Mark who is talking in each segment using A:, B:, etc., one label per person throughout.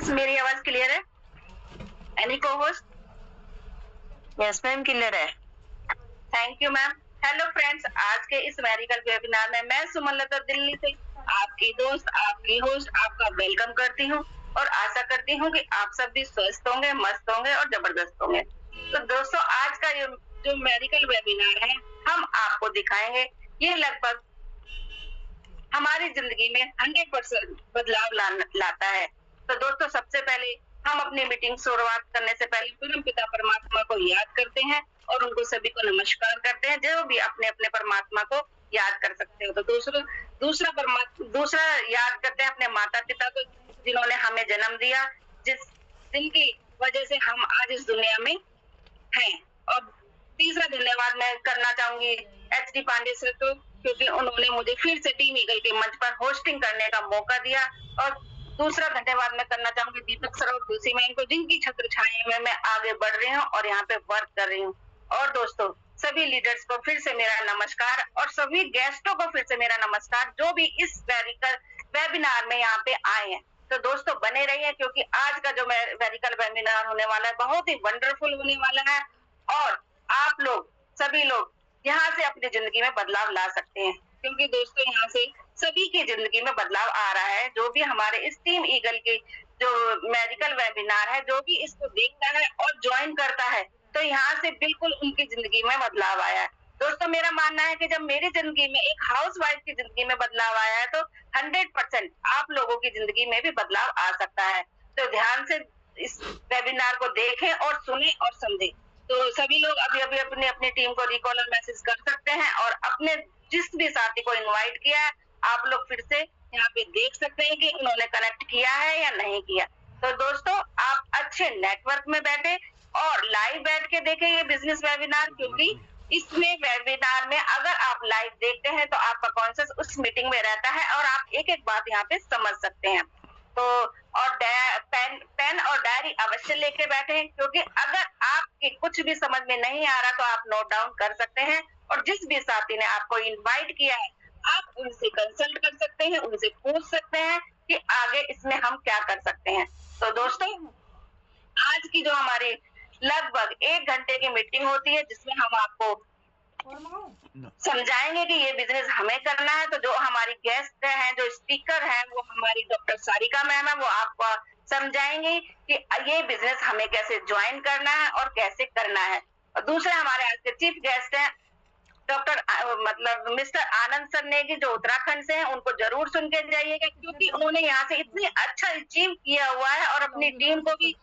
A: मेरी आवाज क्लियर है? एनी को होस्ट?
B: यस मैम, क्लियर है।
A: Thank you ma'am. Hello friends, आज के इस मेडिकल वेबिनार में मैं सुमन लता दिल्ली से आपकी दोस्त, आपकी होस्ट आपका वेलकम करती हूँ और आशा करती हूँ कि आप सब भी स्वस्थ होंगे, मस्त होंगे और जबरदस्त होंगे। तो दोस्तों, आज का ये जो मेडिकल वेबिनार है, हम आपको दिखाएंगे ये लगभग हमारी जिंदगी में 100% बदलाव लाता है। तो दोस्तों, सबसे पहले हम अपनी मीटिंग शुरुआत करने से पहले परम पिता परमात्मा को याद करते हैं और उनको सभी को नमस्कार करते हैं, जो भी अपने अपने परमात्मा को याद कर सकते हो। तो दूसरा याद करते हैं अपने माता पिता को, जिन्होंने हमें जन्म दिया, जिनकी वजह से हम आज इस दुनिया में हैं। और तीसरा धन्यवाद मैं करना चाहूंगी एच.डी. पांडे सर को, क्योंकि उन्होंने मुझे फिर से टीम ईगल के मंच पर होस्टिंग करने का मौका दिया। और दूसरा धन्यवाद मैं करना चाहूंगी दीपक सर और तुलसी मैम को, जिनकी छत्र छाया में मैं आगे बढ़ रही हूँ और यहाँ पे वर्क कर रही हूँ। और दोस्तों, सभी लीडर्स को फिर से मेरा नमस्कार और सभी गेस्टों को फिर से मेरा नमस्कार, जो भी इस वेबिनार में यहाँ पे आए हैं। तो दोस्तों, बने रहिए, क्योंकि आज का जो मेडिकल वेबिनार होने वाला है बहुत ही वंडरफुल होने वाला है और आप लोग सभी लोग यहाँ से अपनी जिंदगी में बदलाव ला सकते हैं, क्योंकि दोस्तों यहाँ से सभी की जिंदगी में बदलाव आ रहा है। जो भी हमारे इस टीम ईगल के जो मेडिकल वेबिनार है, जो भी इसको देखता है और ज्वाइन करता है, तो यहाँ से बिल्कुल उनकी जिंदगी में बदलाव आया है। दोस्तों, मेरा मानना है कि जब मेरी जिंदगी में, एक हाउस वाइफ की जिंदगी में बदलाव आया है, तो 100% आप लोगों की जिंदगी में भी बदलाव आ सकता है। तो ध्यान से इस वेबिनार को देखें और सुने और समझें। तो सभी लोग अभी अभी अपनी अपनी टीम को रिकॉल और मैसेज कर सकते हैं और अपने जिस भी साथी को इनवाइट किया है, आप लोग फिर से यहाँ पे देख सकते हैं कि उन्होंने कनेक्ट किया है या नहीं किया। तो दोस्तों, आप अच्छे नेटवर्क में बैठे और लाइव बैठ के देखें ये बिजनेस वेबिनार, क्योंकि इसमें वेबिनार में अगर आप लाइव देखते हैं तो आपका कॉन्शियस उस मीटिंग में रहता है और आप एक एक बात यहाँ पे समझ सकते हैं। तो और पेन और डायरी अवश्य लेके बैठे, क्योंकि अगर आपके कुछ भी समझ में नहीं आ रहा तो आप नोट डाउन कर सकते हैं और जिस भी साथी ने आपको इनवाइट किया है, आप उनसे कंसल्ट कर सकते हैं, उनसे पूछ सकते हैं कि आगे इसमें हम क्या कर सकते हैं। तो दोस्तों, आज की जो हमारी लगभग 1 घंटे की मीटिंग होती है, जिसमें हम आपको समझाएंगे कि ये बिजनेस हमें करना है। तो जो हमारी गेस्ट हैं, जो स्पीकर हैं, वो हमारी डॉक्टर सारिका मैम है, वो आपको समझाएंगे कि ये बिजनेस हमें कैसे ज्वाइन करना है और कैसे करना है। और दूसरे हमारे आज के चीफ गेस्ट हैं मिस्टर आनंद सर नेगी, जो उत्तराखंड से हैं। उनको जरूर सुन के जाइएगा, क्योंकि उन्होंने यहाँ से इतनी अच्छा अचीव किया हुआ है और अपनी टीम को भी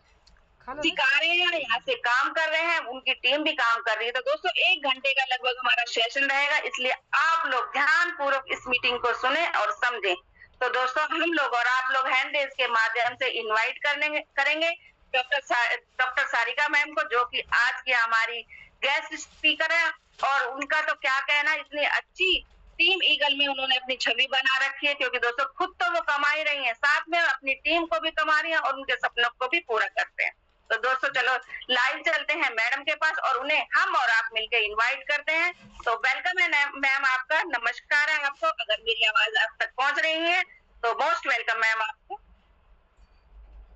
A: सिखा रहे हैं, यहाँ से काम कर रहे हैं, उनकी टीम भी काम कर रही है। तो दोस्तों, 1 घंटे का लगभग हमारा सेशन रहेगा, इसलिए आप लोग ध्यान पूर्वक इस मीटिंग को सुने और समझें। तो दोस्तों, हम लोग और आप लोग हैंड रेज के माध्यम से इनवाइट करेंगे डॉक्टर सारिका मैम को, जो कि आज की हमारी गेस्ट स्पीकर है। और उनका तो क्या कहना, इतनी अच्छी टीम ईगल में उन्होंने अपनी छवि बना रखी है, क्योंकि दोस्तों खुद तो वो कमा ही रही हैं, साथ में अपनी टीम को भी कमा रही हैं और उनके सपनों को भी पूरा करते हैं। तो दोस्तों, चलो लाइव चलते हैं मैडम के पास और उन्हें हम और आप मिलकर इनवाइट करते हैं। तो वेलकम है मैम, आपका नमस्कार है आपको। अगर मेरी आवाज आप तक पहुंच रही है तो मोस्ट वेलकम मैम आपको।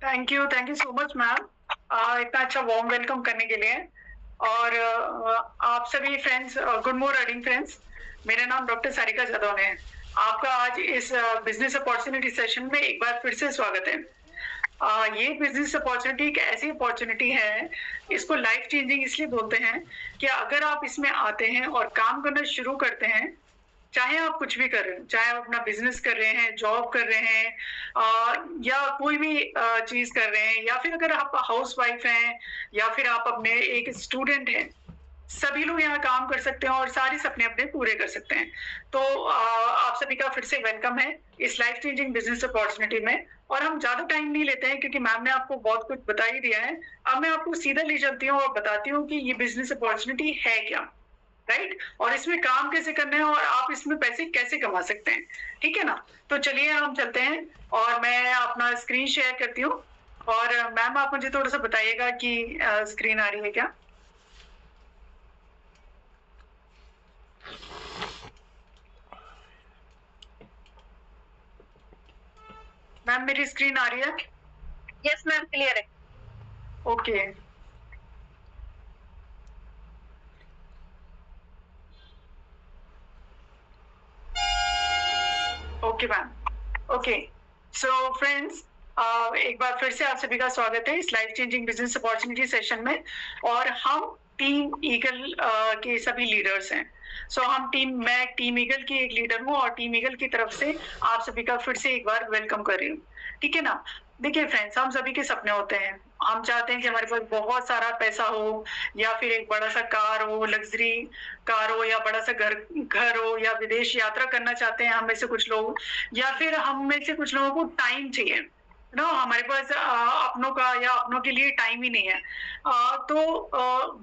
C: Thank you so much ma'am, इतना अच्छा वार्म वेलकम करने के लिए। और आप सभी फ्रेंड्स, गुड मॉर्निंग फ्रेंड्स। मेरा नाम डॉक्टर सारिका जादव है। आपका आज इस बिजनेस अपॉर्चुनिटी सेशन में एक बार फिर से स्वागत है। ये बिजनेस अपॉर्चुनिटी एक ऐसी अपॉर्चुनिटी है, इसको लाइफ चेंजिंग इसलिए बोलते हैं कि अगर आप इसमें आते हैं और काम करना शुरू करते हैं, चाहे आप कुछ भी कर रहे हैं, चाहे आप अपना बिजनेस कर रहे हैं, जॉब कर रहे हैं, या कोई भी चीज कर रहे हैं, या फिर अगर आप हाउस वाइफ हैं, या फिर आप अपने एक स्टूडेंट हैं, सभी लोग यहाँ काम कर सकते हैं और सारे सपने अपने पूरे कर सकते हैं। तो आप सभी का फिर से वेलकम है इस लाइफ चेंजिंग बिजनेस अपॉर्चुनिटी में। और हम ज्यादा टाइम नहीं लेते हैं, क्योंकि मैम ने आपको बहुत कुछ बता ही दिया है। अब मैं आपको सीधा ले चलती हूँ और बताती हूँ कि ये बिजनेस अपॉर्चुनिटी है क्या, राइट, और इसमें काम कैसे करना है और आप इसमें पैसे कैसे कमा सकते हैं। ठीक है ना? तो चलिए हम चलते हैं और मैं अपना स्क्रीन शेयर करती हूँ। और मैम, आप मुझे थोड़ा सा बताइएगा कि स्क्रीन आ रही है क्या? मैम, मेरी स्क्रीन आ रही है?
A: यस मैम, क्लियर है।
C: Okay okay ma'am. Okay so friends, एक बार फिर से आप सभी का स्वागत है इस life changing business opportunity session में। और हम टीम ईगल के सभी लीडर्स हैं। मैं टीम ईगल की एक लीडर हूँ और टीम ईगल की तरफ से आप सभी का फिर से एक बार वेलकम कर रही हूँ। ठीक है ना। देखिए फ्रेंड्स, हम सभी के सपने होते हैं। हम चाहते हैं कि हमारे पास बहुत सारा पैसा हो, या फिर एक बड़ा सा कार हो, लग्जरी कार हो, या बड़ा सा घर हो, या विदेश यात्रा करना चाहते हैं हम में से कुछ लोग, या फिर हम में से कुछ लोगों को टाइम चाहिए ना। हमारे पास अपनों का या अपनों के लिए टाइम ही नहीं है।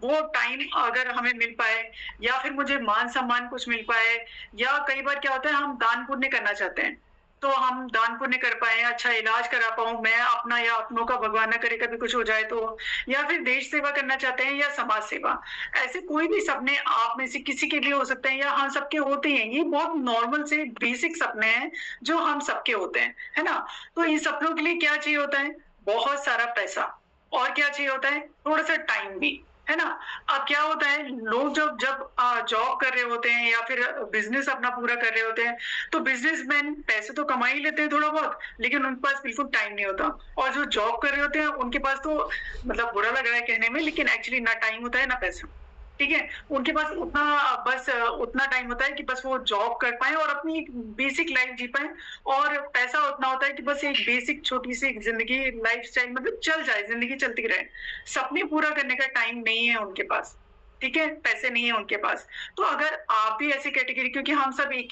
C: वो टाइम अगर हमें मिल पाए, या फिर मुझे मान सम्मान कुछ मिल पाए, या कई बार क्या होता है हम दान पुण्य करना चाहते हैं, तो हम दान पुण्य कर पाए, अच्छा इलाज करा पाऊं मैं अपना या अपनों का, भगवान न करे कभी कुछ हो जाए तो, या फिर देश सेवा करना चाहते हैं या समाज सेवा। ऐसे कोई भी सपने आप में से किसी के लिए हो सकते हैं, या हम सबके होते हैं। ये बहुत नॉर्मल से बेसिक सपने हैं जो हम सबके होते हैं, है ना। तो इन सपनों के लिए क्या चाहिए होता है? बहुत सारा पैसा। और क्या चाहिए होता है? थोड़ा सा टाइम भी, है ना। अब क्या होता है, लोग जब जॉब कर रहे होते हैं या फिर बिजनेस अपना पूरा कर रहे होते हैं, तो बिजनेसमैन पैसे तो कमा ही लेते हैं थोड़ा बहुत, लेकिन उनके पास बिल्कुल टाइम नहीं होता। और जो जॉब कर रहे होते हैं उनके पास तो, मतलब बुरा लग रहा है कहने में, लेकिन एक्चुअली ना टाइम होता है ना पैसा। ठीक है, उनके पास उतना टाइम होता है कि बस वो जॉब कर पाए और अपनी बेसिक लाइफ जी पाए, और पैसा उतना होता है कि बस एक बेसिक छोटी सी जिंदगी, लाइफस्टाइल मतलब चल जाए, जिंदगी चलती रहे। सपने पूरा करने का टाइम नहीं है उनके पास। ठीक है, पैसे नहीं है उनके पास। तो अगर आप भी ऐसी कैटेगरी, क्योंकि हम सब एक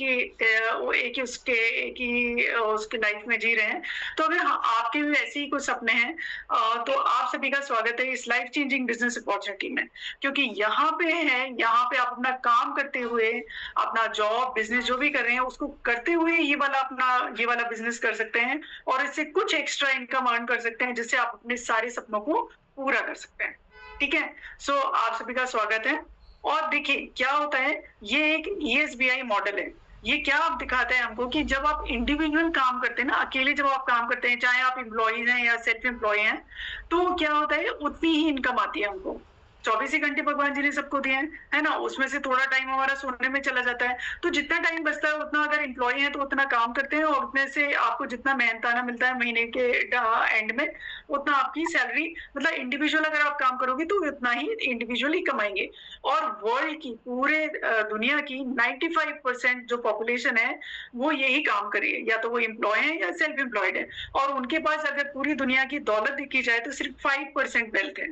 C: ही उसके लाइफ में जी रहे हैं, तो अगर आपके भी ऐसे ही कुछ सपने हैं, तो आप सभी का स्वागत है इस लाइफ चेंजिंग बिजनेस अपॉर्चुनिटी में। क्योंकि यहाँ पे आप अपना काम करते हुए, अपना जॉब बिजनेस जो भी कर रहे हैं उसको करते हुए ये वाला बिजनेस कर सकते हैं, और इससे कुछ एक्स्ट्रा इनकम अर्न कर सकते हैं, जिससे आप अपने सारे सपनों को पूरा कर सकते हैं। ठीक है, सो आप सभी का स्वागत है। और देखिए क्या होता है, ये एक ESBI मॉडल है। ये क्या आप दिखाते हैं हमको कि जब आप इंडिविजुअल काम करते हैं ना, अकेले जब आप काम करते हैं, चाहे आप एम्प्लॉइज हैं या सेल्फ एम्प्लॉय हैं, तो क्या होता है उतनी ही इनकम आती है हमको। 24 ही घंटे भगवान जी ने सबको दिए हैं, है ना। उसमें से थोड़ा टाइम हमारा सोने में चला जाता है, तो जितना टाइम बचता है उतना, अगर एम्प्लॉय है तो उतना काम करते हैं, और उतने से आपको जितना मेहनताना मिलता है महीने के एंड में, उतना आपकी सैलरी, मतलब इंडिविजुअल अगर आप काम करोगे तो उतना ही इंडिविजुअली कमाएंगे। और वर्ल्ड की, पूरे दुनिया की 95% जो पॉपुलेशन है वो यही काम कर रही है, या तो वो एम्प्लॉय है या सेल्फ एम्प्लॉयड है। और उनके पास अगर पूरी दुनिया की दौलत देखी जाए तो सिर्फ 5% वेल्थ है,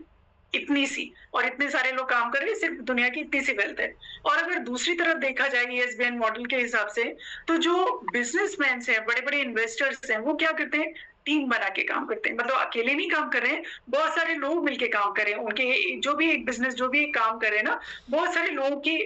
C: इतनी सी। और इतने सारे लोग काम कर रहे हैं, सिर्फ दुनिया की इतनी सी वेल्थ है। और अगर दूसरी तरफ देखा जाए ESBI मॉडल के हिसाब से, तो जो बिजनेसमैन हैं, बड़े बड़े इन्वेस्टर्स हैं, वो क्या करते हैं? टीम बना के काम करते हैं। मतलब अकेले नहीं काम कर रहे हैं, बहुत सारे लोग मिलके काम कर रहे हैं। उनके जो भी एक बिजनेस, जो भी एक काम कर रहे हैं ना, बहुत सारे लोगों की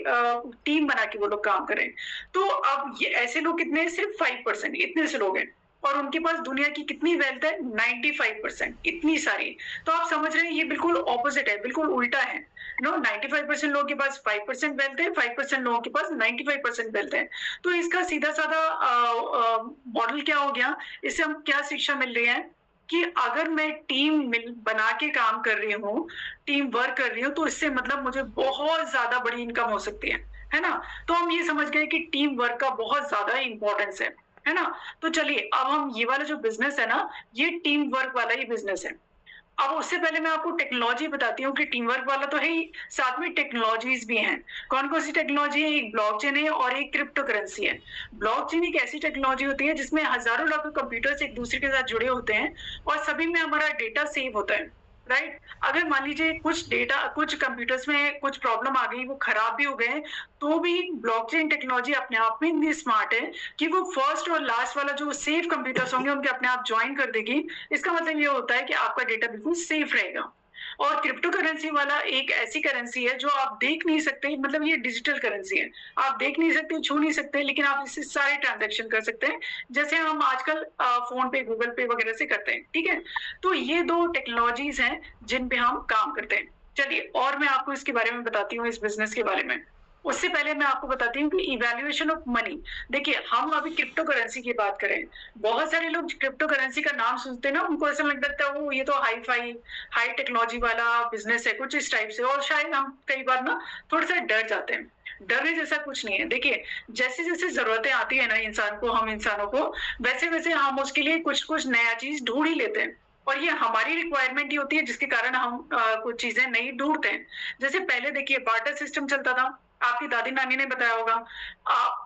C: टीम बना के वो लोग काम कर रहे हैं। तो अब ये ऐसे लोग कितने? सिर्फ 5%, इतने से लोग हैं। और उनके पास दुनिया की कितनी वेल्थ है? 95%, इतनी सारी। तो आप समझ रहे हैं ये बिल्कुल ऑपोजिट है, बिल्कुल उल्टा है। 95% लोगों के पास 5% वेल्थ है, 5% लोगों के पास 95% वेल्थ है। तो इसका सीधा साधा मॉडल क्या हो गया? इससे हम क्या शिक्षा मिल रही है कि अगर मैं टीम बना के काम कर रही हूँ, टीम वर्क कर रही हूँ, तो इससे मतलब मुझे बहुत ज्यादा बड़ी इनकम हो सकती है ना। तो हम ये समझ गए कि टीम वर्क का बहुत ज्यादा इंपॉर्टेंस है ना। तो चलिए अब हम ये वाला जो बिजनेस है ना, ये टीम वर्क वाला ही बिजनेस है। अब उससे पहले मैं आपको टेक्नोलॉजी बताती हूँ कि टीम वर्क वाला तो है ही, साथ में टेक्नोलॉजीज भी हैं। कौन कौन सी टेक्नोलॉजी है? एक ब्लॉकचेन है और एक क्रिप्टो करेंसी है। ब्लॉकचेन एक ऐसी टेक्नोलॉजी होती है जिसमें हजारों लाखों कंप्यूटर्स एक दूसरे के साथ जुड़े होते हैं, और सभी में हमारा डेटा सेव होता है, राइट। अगर मान लीजिए कुछ कंप्यूटर्स में कुछ प्रॉब्लम आ गई, वो खराब भी हो गए, तो भी ब्लॉकचेन टेक्नोलॉजी अपने आप में इतनी स्मार्ट है कि वो फर्स्ट और लास्ट वाला जो सेफ कंप्यूटर्स होंगे उनके अपने आप ज्वाइन कर देगी। इसका मतलब ये होता है कि आपका डेटा बिल्कुल सेफ रहेगा। और क्रिप्टो करेंसी वाला एक ऐसी करेंसी है जो आप देख नहीं सकते, मतलब ये डिजिटल करेंसी है, आप देख नहीं सकते, छू नहीं सकते, लेकिन आप इससे सारे ट्रांजैक्शन कर सकते हैं, जैसे हम आजकल फोन पे, गूगल पे वगैरह से करते हैं। ठीक है, तो ये दो टेक्नोलॉजीज हैं जिन पे हम काम करते हैं। चलिए और मैं आपको इसके बारे में बताती हूँ, इस बिजनेस के बारे में। उससे पहले मैं आपको बताती हूँ कि इवैल्यूएशन ऑफ मनी। देखिए, हम अभी क्रिप्टो करेंसी की बात करें, बहुत सारे लोग क्रिप्टो करेंसी का नाम सुनते हैं ना, उनको ऐसा लगता है वो ये तो हाई टेक्नोलॉजी वाला बिजनेस है, कुछ इस टाइप से, और शायद हम कई बार ना थोड़ा सा डर जाते हैं। डरने जैसा कुछ नहीं है। देखिए, जैसे जैसे जरूरतें आती है ना इंसान को, हम इंसानों को, वैसे वैसे हम उसके लिए कुछ कुछ नया चीज ढूंढ ही लेते हैं, और ये हमारी रिक्वायरमेंट ही होती है जिसके कारण हम कुछ चीजें नहीं ढूंढते हैं। जैसे पहले देखिए बार्टर सिस्टम चलता था, आपकी दादी नानी ने बताया होगा।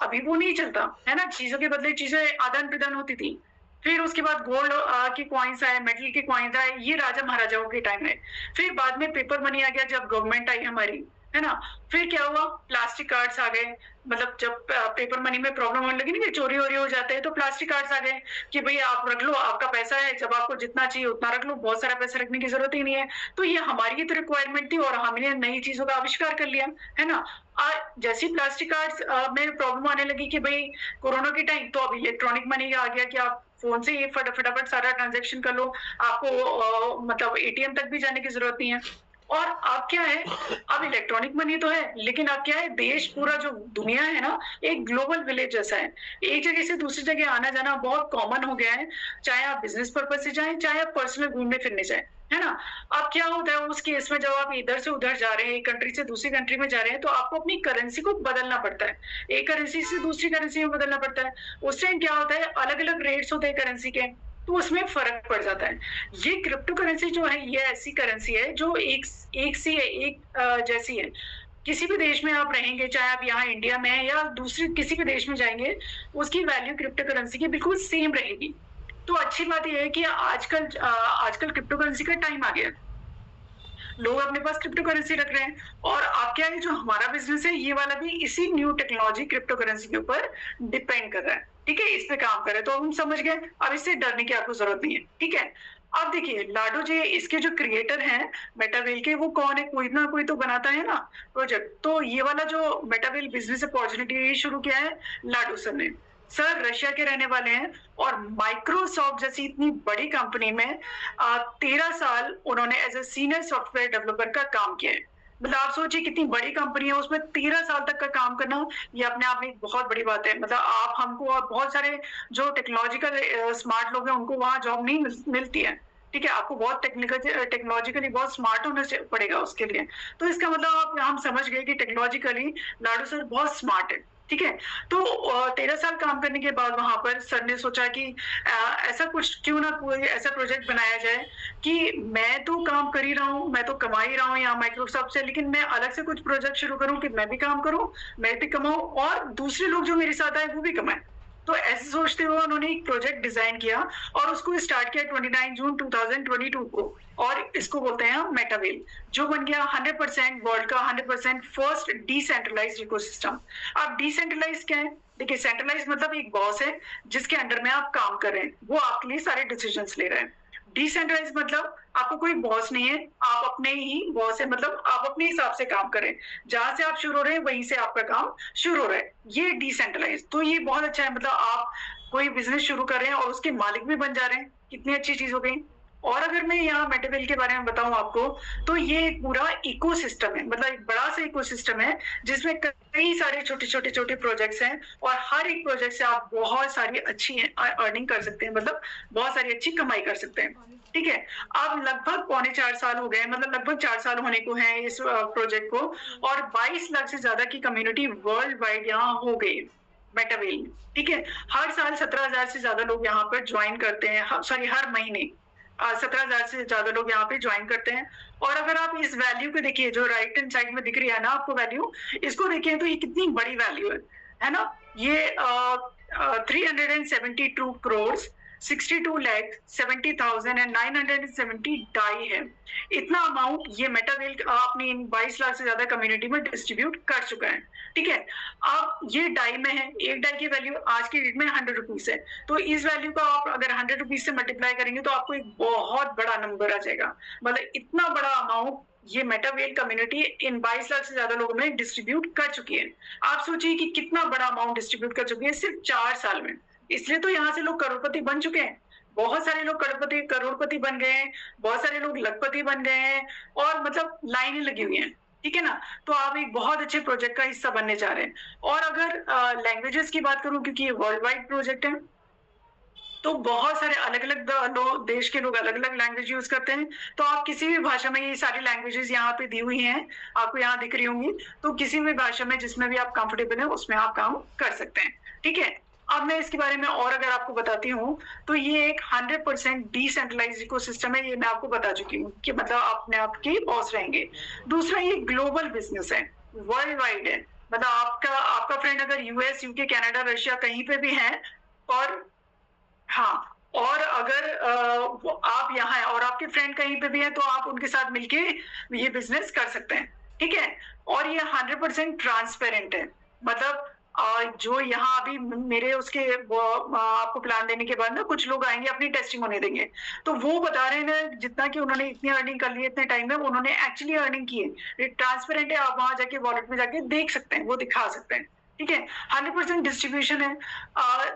C: अभी वो नहीं चलता है ना, चीजों के बदले चीजें आदान प्रदान होती थी। फिर उसके बाद गोल्ड के कॉइन्स आए, मेटल के कॉइन्स आए, ये राजा महाराजाओं के टाइम में। फिर बाद में पेपर मनी आ गया जब गवर्नमेंट आई हमारी, है ना। फिर क्या हुआ, प्लास्टिक कार्ड्स आ गए, मतलब जब पेपर मनी में प्रॉब्लम होने लगी ना कि चोरी वोरी हो जाते हैं, तो प्लास्टिक कार्ड्स आ गए कि भाई आप रख लो, आपका पैसा है, जब आपको जितना चाहिए उतना रख लो, बहुत सारा पैसा रखने की जरूरत ही नहीं है। तो ये हमारी तो रिक्वायरमेंट थी और हमने नई चीजों का आविष्कार कर लिया, है ना। जैसी प्लास्टिक कार्ड्स में प्रॉब्लम आने लगी कि भाई कोरोना के टाइम, तो अब इलेक्ट्रॉनिक मनी आ गया कि आप फोन से ही फटाफट सारा ट्रांजेक्शन कर लो, आपको मतलब एटीएम तक भी जाने की जरूरत नहीं है। और अब क्या है, अब इलेक्ट्रॉनिक मनी तो है, लेकिन अब क्या है, देश पूरा जो दुनिया है ना, एक ग्लोबल विलेज जैसा है। एक जगह से दूसरी जगह आना जाना बहुत कॉमन हो गया है, चाहे आप बिजनेस पर्पज से जाएं, चाहे आप पर्सनल घूमने फिरने जाएं, है ना। अब क्या होता है उस केस में, जब आप इधर से उधर जा रहे हैं, एक कंट्री से दूसरी कंट्री में जा रहे हैं, तो आपको अपनी करेंसी को बदलना पड़ता है, एक करेंसी से दूसरी करेंसी में बदलना पड़ता है। उस टाइम क्या होता है, अलग अलग रेट्स होते हैं करेंसी के, तो उसमें फर्क पड़ जाता है। ये क्रिप्टो करेंसी जो है, ये ऐसी करेंसी है जो एक सी है, एक जैसी है। किसी भी देश में आप रहेंगे, चाहे आप यहाँ इंडिया में हैं या दूसरे किसी भी देश में जाएंगे, उसकी वैल्यू क्रिप्टो करेंसी की बिल्कुल सेम रहेगी। तो अच्छी बात यह है कि आजकल क्रिप्टो करेंसी का टाइम आ गया, लोग अपने पास क्रिप्टो करेंसी रख रहे हैं। और आप क्या है, जो हमारा बिजनेस है ये वाला भी इसी न्यू टेक्नोलॉजी क्रिप्टो करेंसी के ऊपर डिपेंड कर रहा है, ठीक है, इस पे काम कर रहे हैं। तो हम समझ गए, अब इससे डरने की आपको जरूरत नहीं है, ठीक है। अब देखिए लाडो जी, इसके जो क्रिएटर हैं मेटावेल के, वो कौन है, कोई ना कोई तो बनाता है ना प्रोजेक्ट। तो ये वाला जो मेटावेल बिजनेस अपॉर्चुनिटी शुरू किया है लाडो सर ने। सर रशिया के रहने वाले हैं और माइक्रोसॉफ्ट जैसी इतनी बड़ी कंपनी में 13 साल उन्होंने as a senior software developer का काम किया है। मतलब आप सोचिए कितनी बड़ी कंपनी है, उसमें 13 साल तक का काम करना, ये अपने आप में एक बहुत बड़ी बात है। मतलब आप हमको और बहुत सारे जो टेक्नोलॉजिकल स्मार्ट लोग हैं उनको वहाँ जॉब नहीं मिलती है, ठीक है। आपको बहुत टेक्नोलॉजिकली बहुत स्मार्ट होना पड़ेगा उसके लिए। तो इसका मतलब हम समझ गए कि टेक्नोलॉजिकली लाडो सर बहुत स्मार्ट है, ठीक है। तो 13 साल काम करने के बाद वहां पर सर ने सोचा कि ऐसा कुछ क्यों ना कोई ऐसा प्रोजेक्ट बनाया जाए कि मैं तो काम कर ही रहा हूँ, मैं तो कमा ही रहा हूँ यहाँ माइक्रोसॉफ्ट से, लेकिन मैं अलग से कुछ प्रोजेक्ट शुरू करूँ कि मैं भी काम करूँ, मैं भी कमाऊँ और दूसरे लोग जो मेरे साथ आए वो भी कमाएं। तो ऐसे सोचते हुए उन्होंने एक प्रोजेक्ट डिजाइन किया और उसको स्टार्ट किया 29 जून 2022 को, और इसको बोलते हैं मेटावेल, जो बन गया 100% वर्ल्ड का 100% फर्स्ट डिसेंट्रलाइज्ड इकोसिस्टम। अब डिसेंट्रलाइज क्या है, देखिए सेंट्रलाइज मतलब एक बॉस है जिसके अंडर में आप काम कर रहे हैं, वो आपके लिए सारे डिसीजंस ले रहे हैं। डिसेंट्रलाइज मतलब आपको कोई बॉस नहीं है, आप अपने ही बॉस है, मतलब आप अपने हिसाब से काम करें, जहां से आप शुरू हो रहे हैं वहीं से आपका काम शुरू हो रहा है, ये डिसेंट्रलाइज। तो ये बहुत अच्छा है, मतलब आप कोई बिजनेस शुरू कर रहे हैं और उसके मालिक भी बन जा रहे हैं, कितनी अच्छी चीज हो गई। और अगर मैं यहाँ मेटावेल के बारे में बताऊं आपको, तो ये एक पूरा इकोसिस्टम है, मतलब एक बड़ा सा इकोसिस्टम है जिसमें कई सारे छोटे प्रोजेक्ट्स हैं, और हर एक प्रोजेक्ट से आप बहुत सारी अच्छी अर्निंग कर सकते हैं, मतलब बहुत सारी अच्छी कमाई कर सकते हैं, ठीक है। अब लगभग 3.25 साल हो गए, मतलब लगभग 4 साल होने को हैं इस प्रोजेक्ट को, और 22 लाख से ज्यादा की कम्युनिटी वर्ल्ड वाइड यहाँ हो गई मेटावेल में, ठीक है। हर साल 17,000 से ज्यादा लोग यहाँ पर ज्वाइन करते हैं, हर महीने 17,000 से ज्यादा लोग यहाँ पे ज्वाइन करते हैं। और अगर आप इस वैल्यू को देखिए, जो राइट हैंड साइड में दिख रही है ना आपको वैल्यू, इसको देखिए तो ये कितनी बड़ी वैल्यू है ना। ये 372 करोड़ 62,70,970 डाई है, इतना अमाउंट ये मेटावेल अपनी इन 22 लाख से ज्यादा कम्युनिटी में डिस्ट्रीब्यूट कर चुका है, ठीक है। अब ये डाई में है, एक डाई की वैल्यू आज की डेट में 100 रुपीज है, तो इस वैल्यू का आप अगर 100 रुपीज से मल्टीप्लाई करेंगे तो आपको एक बहुत बड़ा नंबर आ जाएगा। मतलब इतना बड़ा अमाउंट ये मेटावेल कम्युनिटी इन 22 लाख से ज्यादा लोगों में डिस्ट्रीब्यूट कर चुकी है। आप सोचिए कि कितना बड़ा अमाउंट डिस्ट्रीब्यूट कर चुकी है सिर्फ 4 साल में। इसलिए तो यहाँ से लोग करोड़पति बन चुके हैं, बहुत सारे लोग करोड़पति बन गए हैं, बहुत सारे लोग लखपति बन गए हैं, और मतलब लाइनें लगी हुई हैं। ठीक है ना? तो आप एक बहुत अच्छे प्रोजेक्ट का हिस्सा बनने जा रहे हैं। और अगर लैंग्वेजेस की बात करूँ, क्योंकि ये वर्ल्ड वाइड प्रोजेक्ट है, तो बहुत सारे अलग-अलग लोग, देश के लोग अलग-अलग लैंग्वेज यूज़ करते हैं। तो आप किसी भी भाषा में, ये सारी लैंग्वेजेज़ यहाँ पे दी हुई हैं, आपको यहाँ दिख रही होंगी। तो किसी भी भाषा में जिसमें भी आप कंफर्टेबल हैं, उसमें आप काम कर सकते हैं। ठीक है? अब मैं इसके बारे में और अगर आपको बताती हूँ, तो ये एक 100% डिसेंट्रलाइज्ड इकोसिस्टम है, ये मैं आपको बता चुकी हूँ कि मतलब अपने आप के बॉस रहेंगे। दूसरा, ये ग्लोबल बिज़नेस है, वर्ल्ड वाइड है। मतलब आपका फ्रेंड अगर यूएस, यूके, कनाडा, रशिया कहीं पे भी है, और हाँ, और अगर वो आप यहाँ हैं और आपके फ्रेंड कहीं पे भी हैं, तो आप उनके साथ मिलके ये बिज़नेस कर सकते हैं, ठीक है? और ये 100% ट्रांसपेरेंट है। मतलब जो यहाँ अभी मेरे उसके वो आपको प्लान देने के बाद ना कुछ लोग आएँगे, अपनी टेस्टिमोनी देंगे। तो वो बता रहे हैं ना, जितना कि उन्होंने इतनी अर्निंग कर ली है इतने टाइम में, उन्होंने एक्चुअली अर्निंग की है। ये ट्रांसपेरेंट है, आप वहाँ जाके वॉलेट में जाके देख सकते हैं, वो दिखा सकते हैं, ठीक है? 100% डिस्ट्रीब्यूशन है।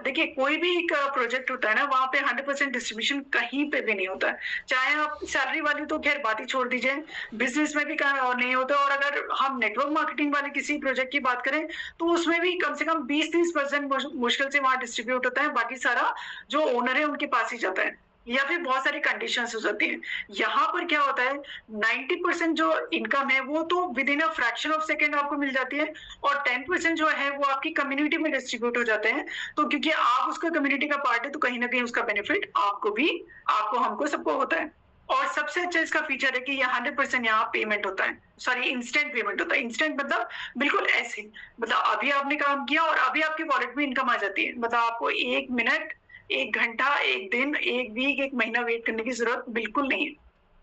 C: देखिए, कोई भी एक प्रोजेक्ट होता है ना, वहाँ पे 100% डिस्ट्रीब्यूशन कहीं पे भी नहीं होता है। चाहे आप सैलरी वाली तो खैर बात ही छोड़ दीजिए, बिज़नेस में भी नहीं होता। और अगर हम नेटवर्क मार्केटिंग वाले किसी प्रोजेक्ट की बात करें, तो उसमें भी कम से कम 20-30% मुश्किल से वहाँ डिस्ट्रीब्यूट होता है, बाकी सारा जो ओनर है उनके पास ही जाता है, या फिर बहुत सारी कंडीशंस हो जाती हैं। यहाँ पर क्या होता है, 90% जो इनकम है वो तो with in a fraction of second आपको मिल जाती है, और 10% जो है वो आपकी कम्युनिटी में डिस्ट्रीब्यूट हो जाते हैं। तो क्योंकि आप उसका कम्युनिटी का पार्ट है, तो कहीं ना कहीं उसका बेनिफिट आपको भी, आपको, हमको, सबको होता है। और सबसे अच्छा इसका फीचर है कि ये 100% यहाँ पेमेंट होता है, सॉरी इंस्टेंट पेमेंट होता है। इंस्टेंट मतलब बिल्कुल ऐसे, मतलब अभी आपने काम किया और अभी आपके वॉलेट में इनकम आ जाती है। मतलब आपको 1 मिनट, 1 घंटा, 1 दिन, 1 वीक, 1 महीना वेट करने की जरूरत बिल्कुल नहीं है,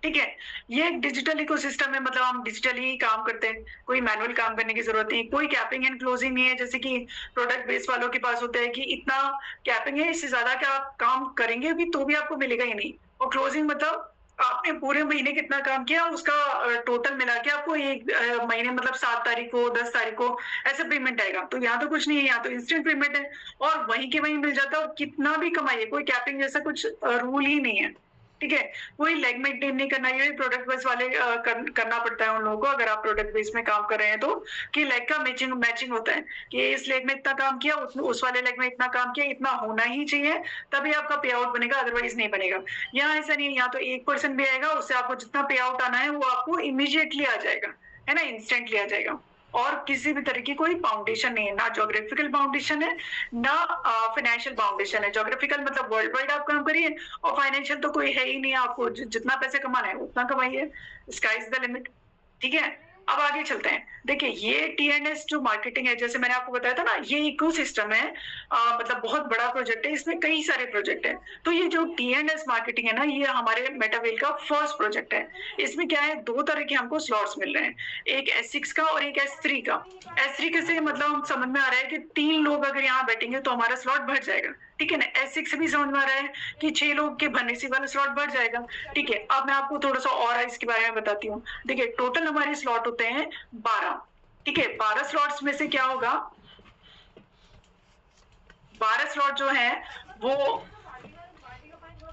C: ठीक है? ये एक डिजिटल इकोसिस्टम है, मतलब हम डिजिटली ही काम करते हैं, कोई मैनुअल काम करने की जरूरत नहीं, कोई कैपिंग एंड क्लोजिंग नहीं है, जैसे कि प्रोडक्ट बेस वालों के पास होता है कि इतना कैपिंग है, इससे ज्यादा का आप काम करेंगे भी तो भी आपको मिलेगा ही नहीं। और क्लोजिंग मतलब आपने पूरे महीने कितना काम किया, उसका टोटल मिला के आपको एक महीने, मतलब 7 तारीख को, 10 तारीख को ऐसे पेमेंट आएगा। तो यहाँ तो कुछ नहीं है, यहाँ तो इंस्टेंट पेमेंट है, और वहीं के वहीं मिल जाता है, और कितना भी कमाइए, कोई कैपिंग जैसा कुछ रूल ही नहीं है, ठीक है? कोई लेग मेंटेन नहीं करना, ये प्रोडक्ट बेस वाले करना पड़ता है उन लोगों को, अगर आप प्रोडक्ट बेस में काम कर रहे हैं तो, कि लेग का मैचिंग होता है कि इस लेग में इतना काम किया, उस वाले लेग में इतना काम किया, इतना होना ही चाहिए, तभी आपका पे आउट बनेगा, अदरवाइज नहीं बनेगा। यहाँ ऐसा नहीं है, यहाँ तो 1% भी आएगा, उससे आपको जितना पे आउट आना है वो आपको इमीडिएटली आ जाएगा, है ना, इंस्टेंटली आ जाएगा। और किसी भी तरह की कोई बाउंडेशन नहीं है, ना ज्योग्राफिकल बाउंडेशन है, ना फाइनेंशियल बाउंडेशन है। ज्योग्राफिकल मतलब वर्ल्ड वाइड आप काम करिए, और फाइनेंशियल तो कोई है ही नहीं, आपको जितना पैसे कमाना है उतना कमाइए, स्काई इज द लिमिट, ठीक है? अब आगे चलते हैं। देखिए, ये टीएनएस जो मार्केटिंग है, जैसे मैंने आपको बताया था ना, ये इकोसिस्टम है, मतलब बहुत बड़ा प्रोजेक्ट है, इसमें कई सारे प्रोजेक्ट हैं। तो ये जो टीएनएस मार्केटिंग है ना, ये हमारे मेटावेल का फर्स्ट प्रोजेक्ट है। इसमें क्या है, 2 तरह के हमको स्लॉट्स मिल रहे हैं, एक S6 का और एक S3 का। S3 के से मतलब हम समझ में आ रहा है कि 3 लोग अगर यहाँ बैठेंगे तो हमारा स्लॉट भर जाएगा, ठीक है ना? S6 से भी समझ में आ रहा है कि 6 लोग के भरने से वाला स्लॉट बढ़ जाएगा, ठीक है? अब मैं आपको थोड़ा सा और इसके बारे में बताती हूँ। देखिए, टोटल हमारे स्लॉट होते हैं 12, ठीक है? 12 स्लॉट्स में से क्या होगा, 12 स्लॉट जो है वो,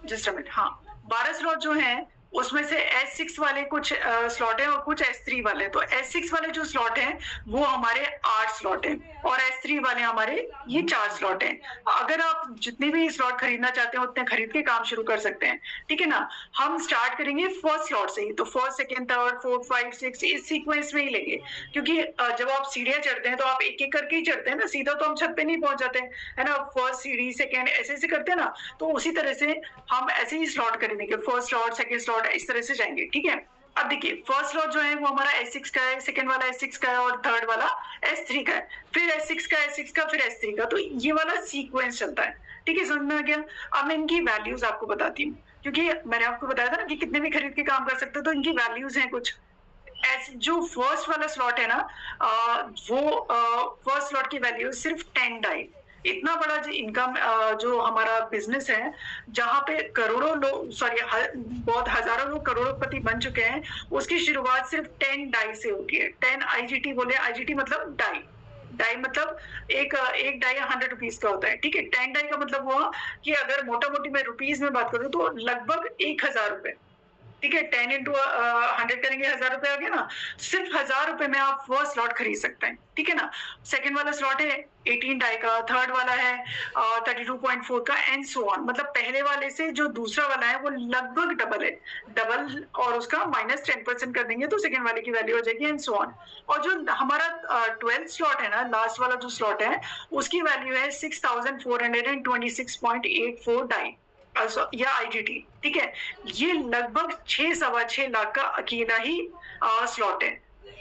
C: जस्ट अ मिनट, हाँ, 12 स्लॉट जो है उसमें से S6 वाले कुछ स्लॉट है और कुछ S3 वाले। तो S6 वाले जो स्लॉट हैं वो हमारे 8 स्लॉट हैं, और S3 वाले हमारे ये 4 स्लॉट हैं। अगर आप जितने भी स्लॉट खरीदना चाहते हैं उतने खरीद के काम शुरू कर सकते हैं, ठीक है ना? हम स्टार्ट करेंगे फर्स्ट स्लॉट से ही, तो फर्स्ट, सेकंड, थर्ड, फोर्थ, 5, 6 इस सीक्वेंस में ही लेंगे, क्योंकि जब आप सीढ़ियां चढ़ते हैं तो आप एक एक करके ही चढ़ते हैं ना, सीधा तो हम छत पे नहीं पहुंच जाते हैं, है ना? फर्स्ट सीढ़ी, सेकंड, ऐसे ऐसे करते हैं ना, तो उसी तरह से हम ऐसे ही स्लॉट करेंगे, फर्स्ट स्लॉट, सेकंड स्लॉट, इस तरह से जाएंगे, ठीक है? अब देखिए, फर्स्ट स्लॉट जो है वो हमारा S6 का है, सेकंड वाला S6 का है, और थर्ड वाला S3 का है, फिर S6 का, S6 का, फिर S3 का। तो ये वाला सीक्वेंस चलता है, ठीक है? समझ में आ गया? अब मैं इनकी वैल्यूज आपको बताती हूँ, क्योंकि मैंने आपको बताया था ना कि कितने भी खरीद के काम कर सकते हो, तो इनकी वैल्यूज हैं कुछ। जो फर्स्ट वाला स्लॉट है ना, वो फर्स्ट स्लॉट की वैल्यू सिर्फ 10 डाई। इतना बड़ा जो इनकम, जो हमारा बिजनेस है, जहाँ पे करोड़ों लोग, सॉरी, बहुत हजारों लोग करोड़पति बन चुके हैं, उसकी शुरुआत सिर्फ 10 डाई से होती है। 10 IGT बोले, IGT मतलब डाई, डाई मतलब एक डाई 100 रुपीज का होता है, ठीक है? 10 डाई का मतलब हुआ कि अगर मोटा मोटी मैं रुपीज में बात करूं तो लगभग 1000 रुपए, ठीक है, 10 इंटू 100 करेंगे 1000 रुपए आ गया ना, सिर्फ 1000 रुपए में आप फर्स्ट स्लॉट खरीद सकते हैं, ठीक है ना। सेकंड वाला स्लॉट है 18 डाई का, थर्ड वाला है 32.4 का एंड सो ऑन। मतलब पहले वाले से जो दूसरा वाला है वो लगभग डबल है, डबल और उसका -10% कर देंगे तो सेकंड वाले की वैल्यू हो जाएगी एंड सो ऑन। और जो हमारा 12th स्लॉट है ना, लास्ट वाला जो स्लॉट है, उसकी वैल्यू है 6426.84 डाई या IGT, ठीक है। ये लगभग 6-6.25 लाख का अकेला ही स्लॉट है।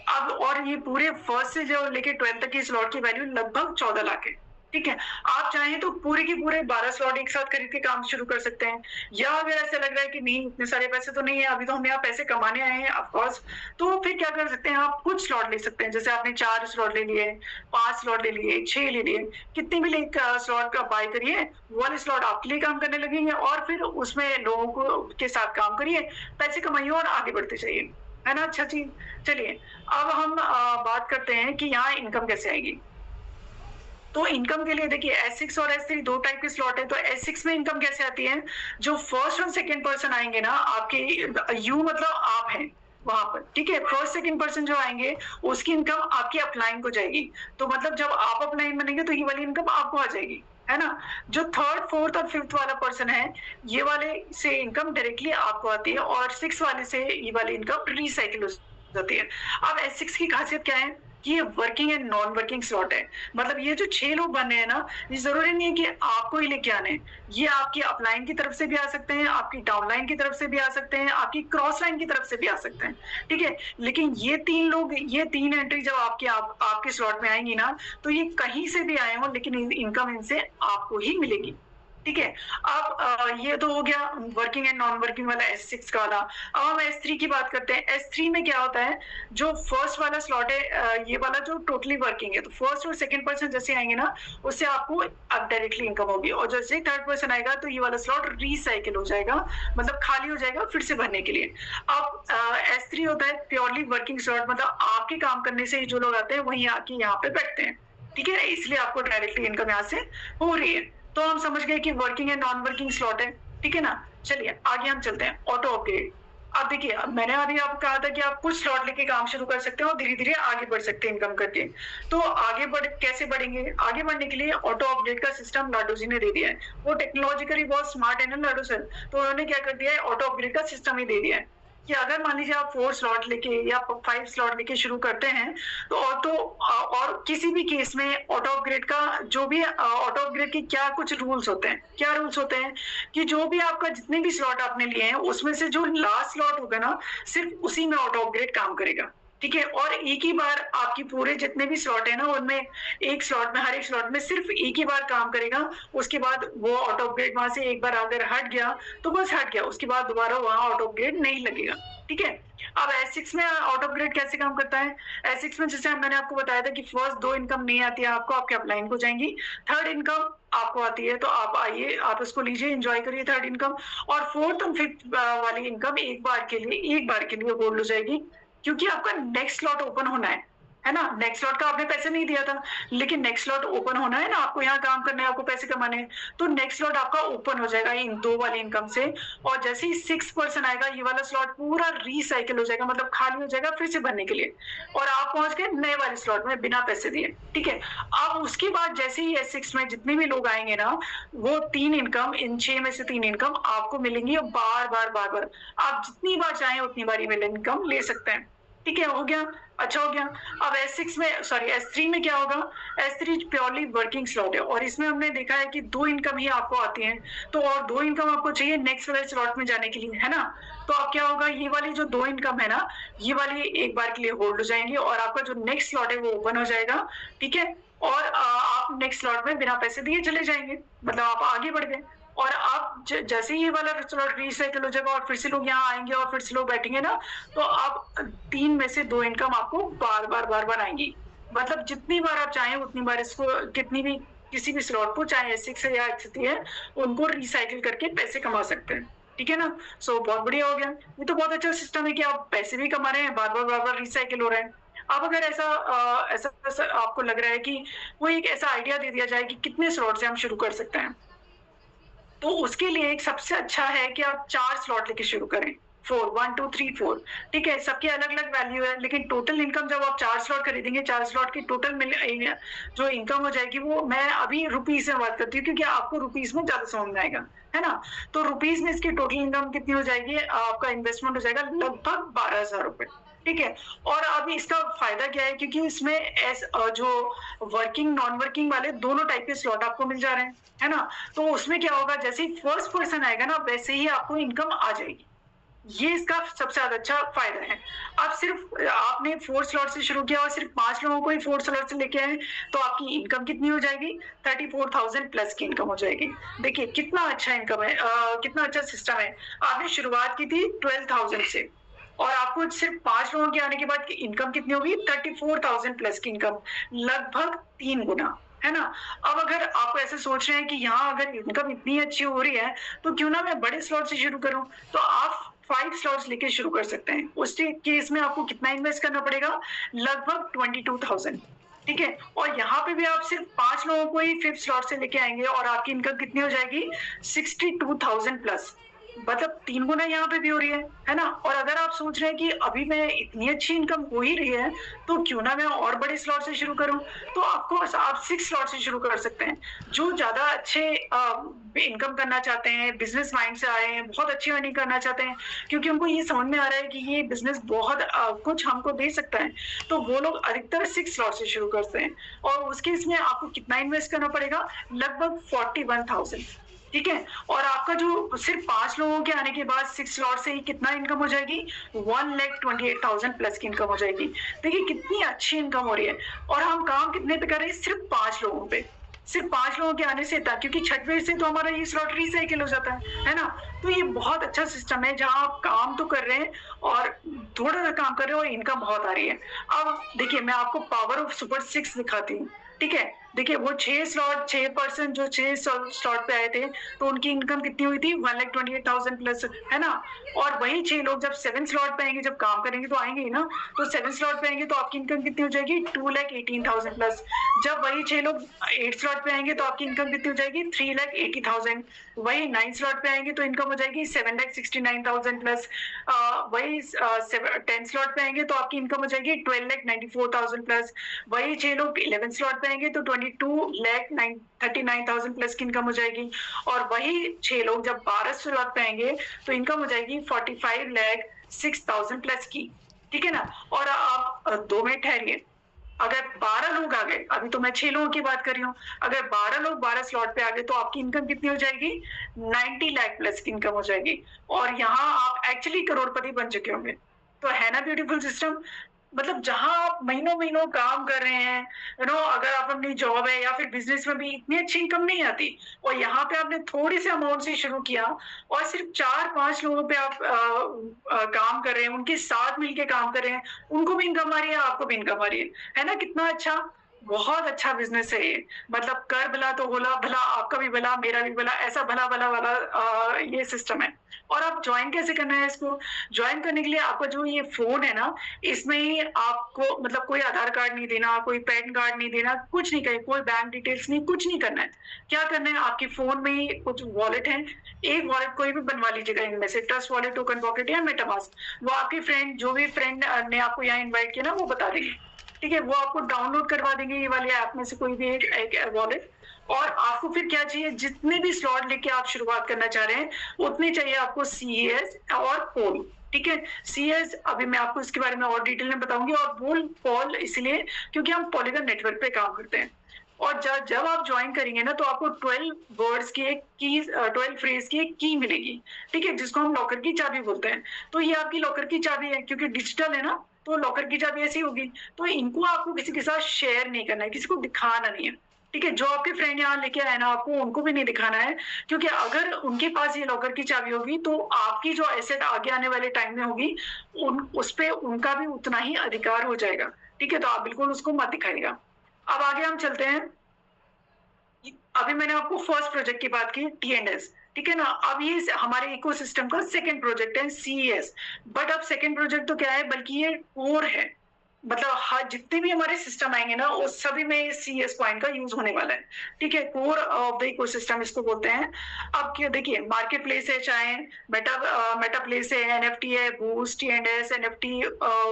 C: अब और ये पूरे फर्स्ट से जो लेके 12th तक की स्लॉट की वैल्यू लगभग 14 लाख है, ठीक है। आप चाहें तो पूरे के पूरे 12 स्लॉट एक साथ खरीद के काम शुरू कर सकते हैं, या अगर ऐसा लग रहा है कि नहीं इतने सारे पैसे तो नहीं है, अभी तो हम यहाँ पैसे कमाने आए हैं ऑफ कोर्स, तो फिर क्या कर सकते हैं, आप कुछ स्लॉट ले सकते हैं। जैसे आपने 4 स्लॉट ले लिए, 5 स्लॉट ले लिए, 6 ले लिए, कितने भी स्लॉट का बाय करिए, वो वाले स्लॉट आपके लिए काम करने लगेंगे और फिर उसमें लोगों को के साथ काम करिए, पैसे कमाइए और आगे बढ़ते जाइए, है ना। अच्छा चीज, चलिए अब हम बात करते हैं कि यहाँ इनकम कैसे आएगी। तो इनकम के लिए देखिए S6 और S3 दो टाइप के स्लॉट है। तो S6 में इनकम कैसे आती है, जो फर्स्ट और सेकंड पर्सन आएंगे ना, आपके यू मतलब आप हैं वहां पर, ठीक है। फर्स्ट सेकंड पर्सन जो आएंगे उसकी इनकम आपकी अपलाइन को जाएगी, तो मतलब जब आप अपलाइन बनेंगे तो ये वाली इनकम आपको आ जाएगी, है ना। जो थर्ड, फोर्थ और फिफ्थ वाला पर्सन है, ये वाले से इनकम डायरेक्टली आपको आती है और 6 वाले से ये वाली इनकम रिसाइकिल हो जाती है। अब S6 की खासियत क्या है कि ये working and non working slot है। मतलब ये जो 6 लोग बन रहे हैं ना, ये जरूरी नहीं है कि आपको ही लेके आने, ये आपकी अपलाइन की तरफ से भी आ सकते हैं, आपकी डाउनलाइन की तरफ से भी आ सकते हैं, आपकी क्रॉस लाइन की तरफ से भी आ सकते हैं, ठीक है। लेकिन ये 3 लोग, ये 3 एंट्री जब आपके स्लॉट में आएंगी ना, तो ये कहीं से भी आए हो लेकिन इनकम इनसे आपको ही मिलेगी, ठीक है। अब ये तो हो गया वर्किंग एंड नॉन वर्किंग वाला S6 का वाला। अब हम S3 की बात करते हैं। S3 में क्या होता है, जो फर्स्ट वाला स्लॉट है, ये वाला जो टोटली वर्किंग है, तो फर्स्ट और सेकंड पर्सन जैसे आएंगे ना, उससे आपको अब डायरेक्टली इनकम होगी, और जैसे थर्ड पर्सन आएगा तो ये वाला स्लॉट रिसाइकिल हो जाएगा, मतलब खाली हो जाएगा फिर से भरने के लिए। अब S3 होता है प्योरली वर्किंग स्लॉट, मतलब आपके काम करने से जो लोग आते हैं वही आके यहाँ पे बैठते हैं, ठीक है, इसलिए आपको डायरेक्टली इनकम यहाँ से हो रही है। तो हम समझ गए कि working and non working slot है, ठीक है ना। चलिए आगे हम चलते हैं, ऑटो अपग्रेड। अब देखिए, मैंने अभी आपको कहा था कि आप कुछ स्लॉट लेके काम शुरू कर सकते हैं और धीरे धीरे आगे बढ़ सकते हैं इनकम करके। तो कैसे बढ़ेंगे, आगे बढ़ने के लिए ऑटो अपडेट का सिस्टम लाडो जी ने दे दिया है। वो टेक्नोलॉजिकली बहुत स्मार्ट है ना लाडो सर, तो उन्होंने क्या कर दिया है, ऑटो अपडेट का सिस्टम ही दे दिया है कि अगर मान लीजिए आप 4 स्लॉट लेके या 5 स्लॉट लेके शुरू करते हैं, तो और किसी भी केस में ऑटो अपग्रेड का जो भी ऑटो अपग्रेड के क्या कुछ रूल्स होते हैं, क्या रूल्स होते हैं कि जो भी आपका जितने भी स्लॉट आपने लिए हैं उसमें से जो लास्ट स्लॉट होगा ना, सिर्फ उसी में ऑटो अपग्रेड काम करेगा, ठीक है। और एक ही बार आपकी पूरे जितने भी स्लॉट है ना, उनमें एक स्लॉट में, हर एक स्लॉट में सिर्फ एक ही बार काम करेगा। उसके बाद वो ऑटो अपग्रेड वहां से एक बार अगर हट गया तो बस हट गया, उसके बाद दोबारा वहां ऑटो अपग्रेड नहीं लगेगा, ठीक है। अब S6 में ऑटो अपग्रेड कैसे काम करता है, S6 में जैसे मैंने आपको बताया था कि फर्स्ट 2 इनकम नहीं आती है आपको, आपके अपलाइन को जाएंगी, थर्ड इनकम आपको आती है, तो आप आइए, आप उसको लीजिए, एंजॉय करिए थर्ड इनकम। और फोर्थ और फिफ्थ वाली इनकम एक बार के लिए होल्ड हो जाएगी, क्योंकि आपका नेक्स्ट स्लॉट ओपन होना है ना। नेक्स्ट स्लॉट का आपने पैसे नहीं दिया था, लेकिन नेक्स्ट स्लॉट ओपन होना है ना, आपको यहाँ काम करना है, आपको पैसे कमाने हैं, तो नेक्स्ट स्लॉट आपका ओपन हो जाएगा इन 2 वाली इनकम से। और जैसे ही 6 पर्सन आएगा, ये वाला स्लॉट पूरा रिसाइकिल हो जाएगा, मतलब खाली हो जाएगा फिर से भरने के लिए, और आप पहुंच गए नए वाले स्लॉट में बिना पैसे दिए, ठीक है। अब उसके बाद जैसे ही S6 में जितने भी लोग आएंगे ना, वो 3 इनकम, इन 6 में से 3 इनकम आपको मिलेंगी, और बार बार आप जितनी बार चाहें उतनी बार ये इनकम ले सकते हैं, ठीक है। हो गया, अच्छा हो गया। अब S3 में क्या होगा, S3 प्योरली वर्किंग स्लॉट है, और इसमें हमने देखा है कि 2 इनकम ही आपको आती हैं, तो और 2 इनकम आपको चाहिए नेक्स्ट वाले स्लॉट में जाने के लिए, है ना। तो अब क्या होगा, ये वाली जो 2 इनकम है ना, ये वाली एक बार के लिए होल्ड हो जाएंगी, और आपका जो नेक्स्ट स्लॉट है वो ओपन हो जाएगा, ठीक है। और आप नेक्स्ट स्लॉट में बिना पैसे दिए चले जाएंगे, मतलब आप आगे बढ़ गए। और आप जैसे ही ये वाला स्लॉट रिसाइकिल हो जाएगा और फिर से लोग यहाँ आएंगे और फिर से लोग बैठेंगे ना, तो आप 3 में से 2 इनकम आपको बार बार आएंगी, मतलब जितनी बार आप चाहें उतनी बार इसको, कितनी भी किसी भी स्लॉट को, चाहे S6 है या S3 है, उनको रिसाइकिल करके पैसे कमा सकते हैं, ठीक है ना। सो बहुत बढ़िया हो गया, ये तो बहुत अच्छा सिस्टम है कि आप पैसे भी कमा रहे हैं, बार बार रिसाइकिल हो रहे हैं। अब अगर ऐसा आपको लग रहा है कि कोई एक ऐसा आइडिया दे दिया जाए कि कितने स्लॉट से हम शुरू कर सकते हैं, तो उसके लिए एक सबसे अच्छा है कि आप 4 स्लॉट लेके शुरू करें। 4, 1 2 3 4, ठीक है, सबकी अलग अलग वैल्यू है, लेकिन टोटल इनकम जब आप 4 स्लॉट खरीदेंगे, 4 स्लॉट की टोटल जो इनकम हो जाएगी, वो मैं अभी रुपीज में बात करती हूँ क्योंकि आपको रुपीज में ज्यादा समझ में आएगा, है ना। तो रुपीज में इसकी टोटल इनकम कितनी हो जाएगी, आपका इन्वेस्टमेंट हो जाएगा लगभग 12,000 रुपए, ठीक है। और अब इसका फायदा क्या है, क्योंकि इसमें जो वर्किंग नॉन वर्किंग वाले दोनों टाइप के स्लॉट आपको मिल जा रहे हैं, है ना। तो उसमें क्या होगा, जैसे ही फर्स्ट पर्सन आएगा ना, वैसे ही आपको इनकम आ जाएगी। ये इसका सबसे ज्यादा अच्छा फायदा है। अब सिर्फ आपने 4 स्लॉट से शुरू किया और सिर्फ 5 लोगों को ही 4 स्लॉट से लेके आए, तो आपकी इनकम कितनी हो जाएगी, 34,000 प्लस की इनकम हो जाएगी। देखिए कितना अच्छा इनकम है, कितना अच्छा सिस्टम है। आपने शुरुआत की थी 12,000 से, और आपको सिर्फ 5 लोगों के आने के बाद इनकम कितनी होगी, 34,000 प्लस की इनकम, लगभग 3 गुना, है ना। अब अगर आप ऐसे सोच रहे हैं कि यहाँ अगर इनकम इतनी अच्छी हो रही है, तो क्यों ना मैं बड़े स्लॉट से शुरू करूं, तो आप 5 स्लॉट्स लेके शुरू कर सकते हैं। उस केस में आपको कितना इन्वेस्ट करना पड़ेगा, लगभग 22,000, ठीक है। और यहाँ पे भी आप सिर्फ 5 लोगों को ही 5th स्लॉट से लेके आएंगे और आपकी इनकम कितनी हो जाएगी, 62,000 प्लस, मतलब 3 गुना यहाँ पे भी हो रही है ना। और अगर आप सोच रहे हैं कि अभी मैं इतनी अच्छी इनकम हो ही रही है, तो क्यों ना मैं और बड़े स्लॉट से शुरू करूं, तो आपको आप 6 स्लॉट से शुरू कर सकते हैं। जो ज्यादा अच्छे इनकम करना चाहते हैं, बिजनेस माइंड से आए हैं, बहुत अच्छी अर्निंग करना चाहते हैं, क्योंकि उनको ये समझ में आ रहा है कि ये बिजनेस बहुत कुछ हमको दे सकता है, तो वो लोग अधिकतर 6 स्लॉट से शुरू करते हैं। और उसके इसमें आपको कितना इन्वेस्ट करना पड़ेगा, लगभग 41,000, ठीक है। और आपका जो सिर्फ 5 लोगों के आने के बाद 6 स्लॉट से ही कितना इनकम हो जाएगी, 1,28,000 प्लस की इनकम हो जाएगी। देखिए कितनी अच्छी इनकम हो रही है। और हम काम कितने पे कर रहे हैं, सिर्फ 5 लोगों पे, सिर्फ 5 लोगों के आने से था, क्योंकि 6वें से तो हमारा ये स्लॉट रिसाइकिल हो जाता है ना। तो ये बहुत अच्छा सिस्टम है, जहां आप काम तो कर रहे हैं और थोड़ा सा काम कर रहे हैं और इनकम बहुत आ रही है। अब देखिए मैं आपको पावर ऑफ सुपर 6 दिखाती हूँ, ठीक है। देखिए वो 6 पर्सन जो 6 स्लॉट पे आए थे, तो उनकी इनकम कितनी हुई थी, 1,28,000 प्लस, है ना। और वही 6 लोग जब 7 स्लॉट पे आएंगे, जब काम करेंगे तो आएंगे ही ना, तो 7 स्लॉट पे आएंगे तो आपकी इनकम कितनी हो जाएगी, 2,18,000 प्लस। जब वही 6 लोग 8 स्लॉट पे आएंगे तो आपकी इनकम कितनी हो जाएगी, 3,80,000। वही 9 स्लॉट पे आएंगे तो इनकम हो जाएगी 7,69,000 प्लस। वही 10 स्लॉट पे आएंगे तो आपकी इनकम हो जाएगी 12,94,000 प्लस। वही 6 लोग 11 स्लॉट पे आएंगे तो 22,39,000 प्लस की इनकम हो जाएगी। और वही 6 लोग जब 12 स्लॉट पे आएंगे तो इनकम हो जाएगी 45,06,000 प्लस की, ठीक है ना। और आप 2 मिनट ठहरिए, अगर 12 लोग आ गए, अभी तो मैं 6 लोगों की बात कर रही हूँ, अगर 12 लोग 12 स्लॉट पे आ गए तो आपकी इनकम कितनी हो जाएगी, 90 लाख प्लस की इनकम हो जाएगी। और यहाँ आप एक्चुअली करोड़पति बन चुके होंगे। तो है ना ब्यूटीफुल सिस्टम। मतलब जहां आप महीनों महीनों काम कर रहे हैं, अगर आप अपनी जॉब है या फिर बिजनेस में भी इतनी अच्छी इनकम नहीं आती, और यहाँ पे आपने थोड़ी सी अमाउंट से शुरू किया और सिर्फ 4-5 लोगों पे आप काम कर रहे हैं, उनके साथ मिलके काम कर रहे हैं, उनको भी इनकम आ रही है, आपको भी इनकम आ रही है ना। कितना अच्छा, बहुत अच्छा बिजनेस है ये। मतलब कर भला तो होला भला, आपका भी भला मेरा भी भला, ऐसा भला भला वाला ये सिस्टम है। और आप ज्वाइन कैसे करना है इसको, ज्वाइन करने के लिए आपका जो ये फोन है ना, इसमें ही आपको मतलब कोई आधार कार्ड नहीं देना, कोई पैन कार्ड नहीं देना, कुछ नहीं करें, कोई बैंक डिटेल्स नहीं, कुछ नहीं करना है। क्या करना है, आपके फोन में ही कुछ वॉलेट है, एक वॉलेट कोई भी बनवा लीजिएगा इनमें से, ट्रस्ट वॉलेट, टोकन पॉकेट या मेटामास्क। वो आपके फ्रेंड, जो भी फ्रेंड ने आपको यहाँ इन्वाइट किया ना, वो बता देंगे, ठीक है। वो आपको डाउनलोड करवा देंगे ये वाले ऐप में से कोई भी एक वॉलेट। और आपको फिर क्या चाहिए, जितने भी स्लॉट लेके आप शुरुआत करना चाह रहे हैं, उतने चाहिए आपको सीएस और पोल, ठीक है। सीएस अभी मैं आपको इसके बारे में और डिटेल में बताऊंगी, और पोल इसलिए क्योंकि हम पॉलीगन नेटवर्क पे काम करते हैं। और जब आप ज्वाइन करेंगे ना, तो आपको 12 वर्ड्स की एक की, 12 फ्रेज की एक की मिलेगी, ठीक है, जिसको हम लॉकर की चाबी बोलते हैं। तो ये आपकी लॉकर की चाबी है, क्योंकि डिजिटल है ना, तो लॉकर की चाबी ऐसी होगी। तो इनको आपको किसी के साथ शेयर नहीं करना है, किसी को दिखाना नहीं है, ठीक है। जो आपके फ्रेंड यहाँ लेके आए ना, आपको उनको भी नहीं दिखाना है, क्योंकि अगर उनके पास ये लॉकर की चाबी होगी तो आपकी जो एसेट आगे आने वाले टाइम में होगी, उस पे उनका भी उतना ही अधिकार हो जाएगा, ठीक है। तो आप बिल्कुल उसको मत दिखाइएगा। अब आगे हम चलते हैं। अभी मैंने आपको फर्स्ट प्रोजेक्ट की बात की, TNS, ठीक है ना। अब ये हमारे इकोसिस्टम का सेकंड प्रोजेक्ट है, CES। बट अब सेकंड प्रोजेक्ट तो क्या है, बल्कि ये कोर है, मतलब हर जितने भी हमारे सिस्टम आएंगे ना, उस सभी में CS कॉइन का यूज होने वाला है। ठीक है, कोर ऑफ द इकोसिस्टम इसको बोलते हैं। अब क्या देखिए, मार्केट प्लेस है, चाहे मेटा प्लेस है, NFT है, boost T&S, NFT,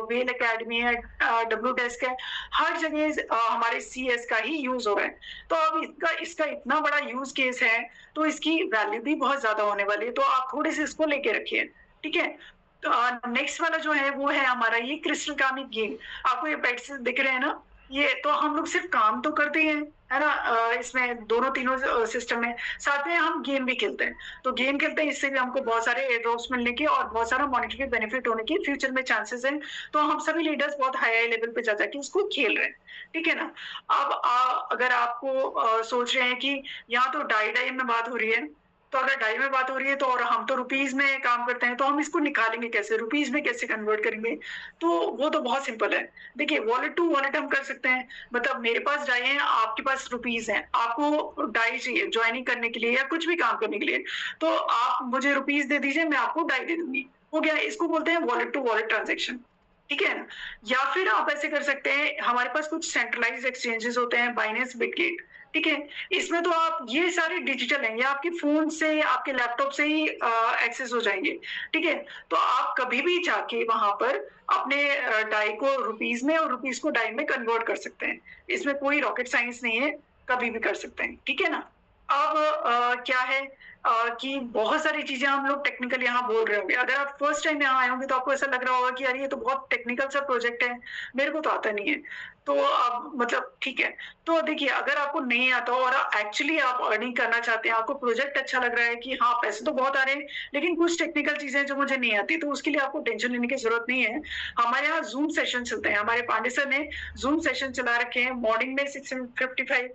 C: well academy है, डब्ल्यू डेस्क है, हर जगह हमारे CS का ही यूज हो रहा है। तो अब इसका इतना बड़ा यूज केस है, तो इसकी वैल्यू भी बहुत ज्यादा होने वाली है, तो आप थोड़े से इसको लेके रखिए। ठीक है, नेक्स्ट वाला जो है वो है हमारा ये क्रिस्टल कामिक गेम। आपको ये पेट्स दिख रहे हैं ना, ये तो हम लोग सिर्फ काम तो करते हैं, है ना, इसमें दोनों तीनों सिस्टम में, साथ में हम गेम भी खेलते हैं। तो गेम खेलते हैं, इससे भी हमको बहुत सारे एयर ड्रॉप्स मिलने के और बहुत सारा मॉनेटरी बेनिफिट होने के फ्यूचर में चांसेस हैं। तो हम सभी लीडर्स बहुत हाई लेवल पे जा जाके इसको खेल रहे हैं। ठीक है ना। अब अगर आपको सोच रहे हैं कि यहाँ तो डाई में बात हो रही है, तो अगर डाई में बात हो रही है तो, और हम तो रुपीज में काम करते हैं, तो हम इसको निकालेंगे कैसे, रुपीज में कैसे कन्वर्ट करेंगे? तो वो तो बहुत सिंपल है। देखिए, वॉलेट टू वॉलेट हम कर सकते हैं। मतलब मेरे पास डाई है, आपके पास रुपीज है, आपको डाई चाहिए ज्वाइनिंग करने के लिए या कुछ भी काम करने के लिए, तो आप मुझे रुपीज दे दीजिए, मैं आपको डाई दे दूंगी। हो गया, इसको बोलते हैं वॉलेट टू वॉलेट ट्रांजेक्शन। ठीक है ना। या फिर आप ऐसे कर सकते हैं, हमारे पास कुछ सेंट्रलाइज एक्सचेंजेस होते हैं, बाइनेंस, बिटगेट। ठीक है, इसमें तो आप ये सारे डिजिटल हैं, ये आपके फोन से, आपके लैपटॉप से ही एक्सेस हो जाएंगे। ठीक है, तो आप कभी भी जाके वहां पर अपने डाई को रुपीज में और रुपीज को डाई में कन्वर्ट कर सकते हैं। इसमें कोई रॉकेट साइंस नहीं है, कभी भी कर सकते हैं। ठीक है ना। अब क्या है कि बहुत सारी चीजें हम लोग टेक्निकल यहाँ बोल रहे होंगे। अगर आप फर्स्ट टाइम यहाँ आए होंगे तो आपको ऐसा लग रहा होगा कि यार ये तो बहुत टेक्निकल सा प्रोजेक्ट है, मेरे को तो आता नहीं है। तो अब मतलब ठीक है, तो देखिए, अगर आपको नहीं आता और एक्चुअली आप अर्निंग करना चाहते हैं, आपको प्रोजेक्ट अच्छा लग रहा है कि हाँ पैसे तो बहुत आ रहे हैं, लेकिन कुछ टेक्निकल चीजें जो मुझे नहीं आती, तो उसके लिए आपको टेंशन लेने की जरूरत नहीं है। हमारे यहाँ जूम सेशन चलते हैं, हमारे पांडे सर ने जूम सेशन चला रखे हैं मॉर्निंग में 6:55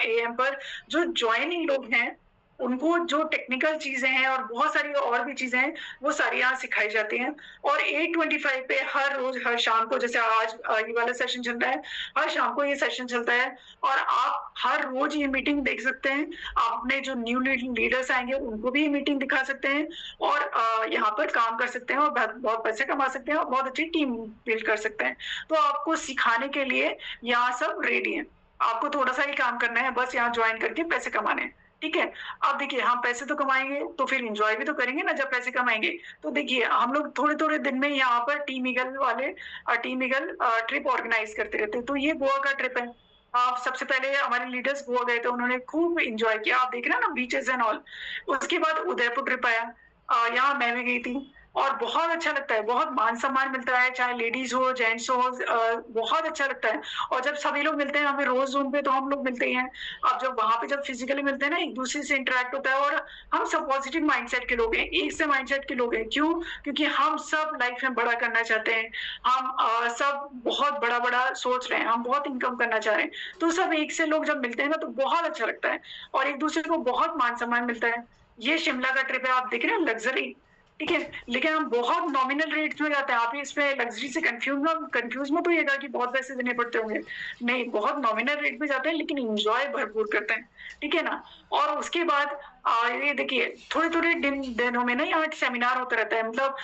C: AM पर। जो ज्वाइनिंग लोग हैं उनको जो टेक्निकल चीजें हैं और बहुत सारी और भी चीजें हैं, वो सारी यहाँ सिखाई जाती हैं। और 8:25 पे हर रोज, हर शाम को, जैसे आज ये वाला सेशन चल रहा है, हर शाम को ये सेशन चलता है, और आप हर रोज ये मीटिंग देख सकते हैं। आप अपने जो न्यू लीडर्स आएंगे उनको भी ये मीटिंग दिखा सकते हैं, और यहाँ पर काम कर सकते हैं, और बहुत पैसे कमा सकते हैं, और बहुत अच्छी टीम बिल्ड कर सकते हैं। तो आपको सिखाने के लिए यहाँ सब रेडी है, आपको थोड़ा सा ही काम करना है, बस यहाँ ज्वाइन करके पैसे कमाने हैं। ठीक है, अब देखिए, हम पैसे तो कमाएंगे तो फिर एंजॉय भी तो करेंगे ना जब पैसे कमाएंगे। तो देखिए, हम लोग थोड़े थोड़े दिन में यहाँ पर टीम ईगल वाले ट्रिप ऑर्गेनाइज करते रहते हैं। तो ये गोवा का ट्रिप है। सबसे पहले हमारे लीडर्स गोवा गए थे, उन्होंने खूब एंजॉय किया, आप देख रहे हैं ना, बीचेस एंड ऑल। उसके बाद उदयपुर ट्रिप आया, यहाँ मैं भी गई थी, और बहुत अच्छा लगता है, बहुत मान सम्मान मिलता है, चाहे लेडीज हो जेंट्स हो, बहुत अच्छा लगता है। और जब सभी लोग मिलते हैं, हमें रोज जून पे तो हम लोग मिलते ही हैं। अब जब वहां पे जब फिजिकली मिलते हैं ना, एक दूसरे से इंटरेक्ट होता है, और हम सब पॉजिटिव माइंडसेट के लोग हैं, एक से माइंडसेट के लोग हैं। क्यों? क्योंकि हम सब लाइफ में बड़ा करना चाहते हैं, हम सब बहुत बड़ा बड़ा सोच रहे हैं, हम बहुत इनकम करना चाह रहे हैं। तो सब एक से लोग जब मिलते हैं ना, तो बहुत अच्छा लगता है, और एक दूसरे को बहुत मान सम्मान मिलता है। ये शिमला का ट्रिप है, आप देख रहे हैं, लग्जरी। ठीक है, लेकिन हम बहुत नॉमिनल रेट्स में जाते हैं। आप इसमें लग्जरी से कंफ्यूज मत होइएगा कि बहुत पैसे देने पड़ते होंगे, नहीं, बहुत नॉमिनल रेट में जाते हैं, लेकिन एंजॉय भरपूर करते हैं। ठीक है ना। और उसके बाद ये देखिए, थोड़े थोड़े दिनों में ना यहाँ सेमिनार होता रहता है, मतलब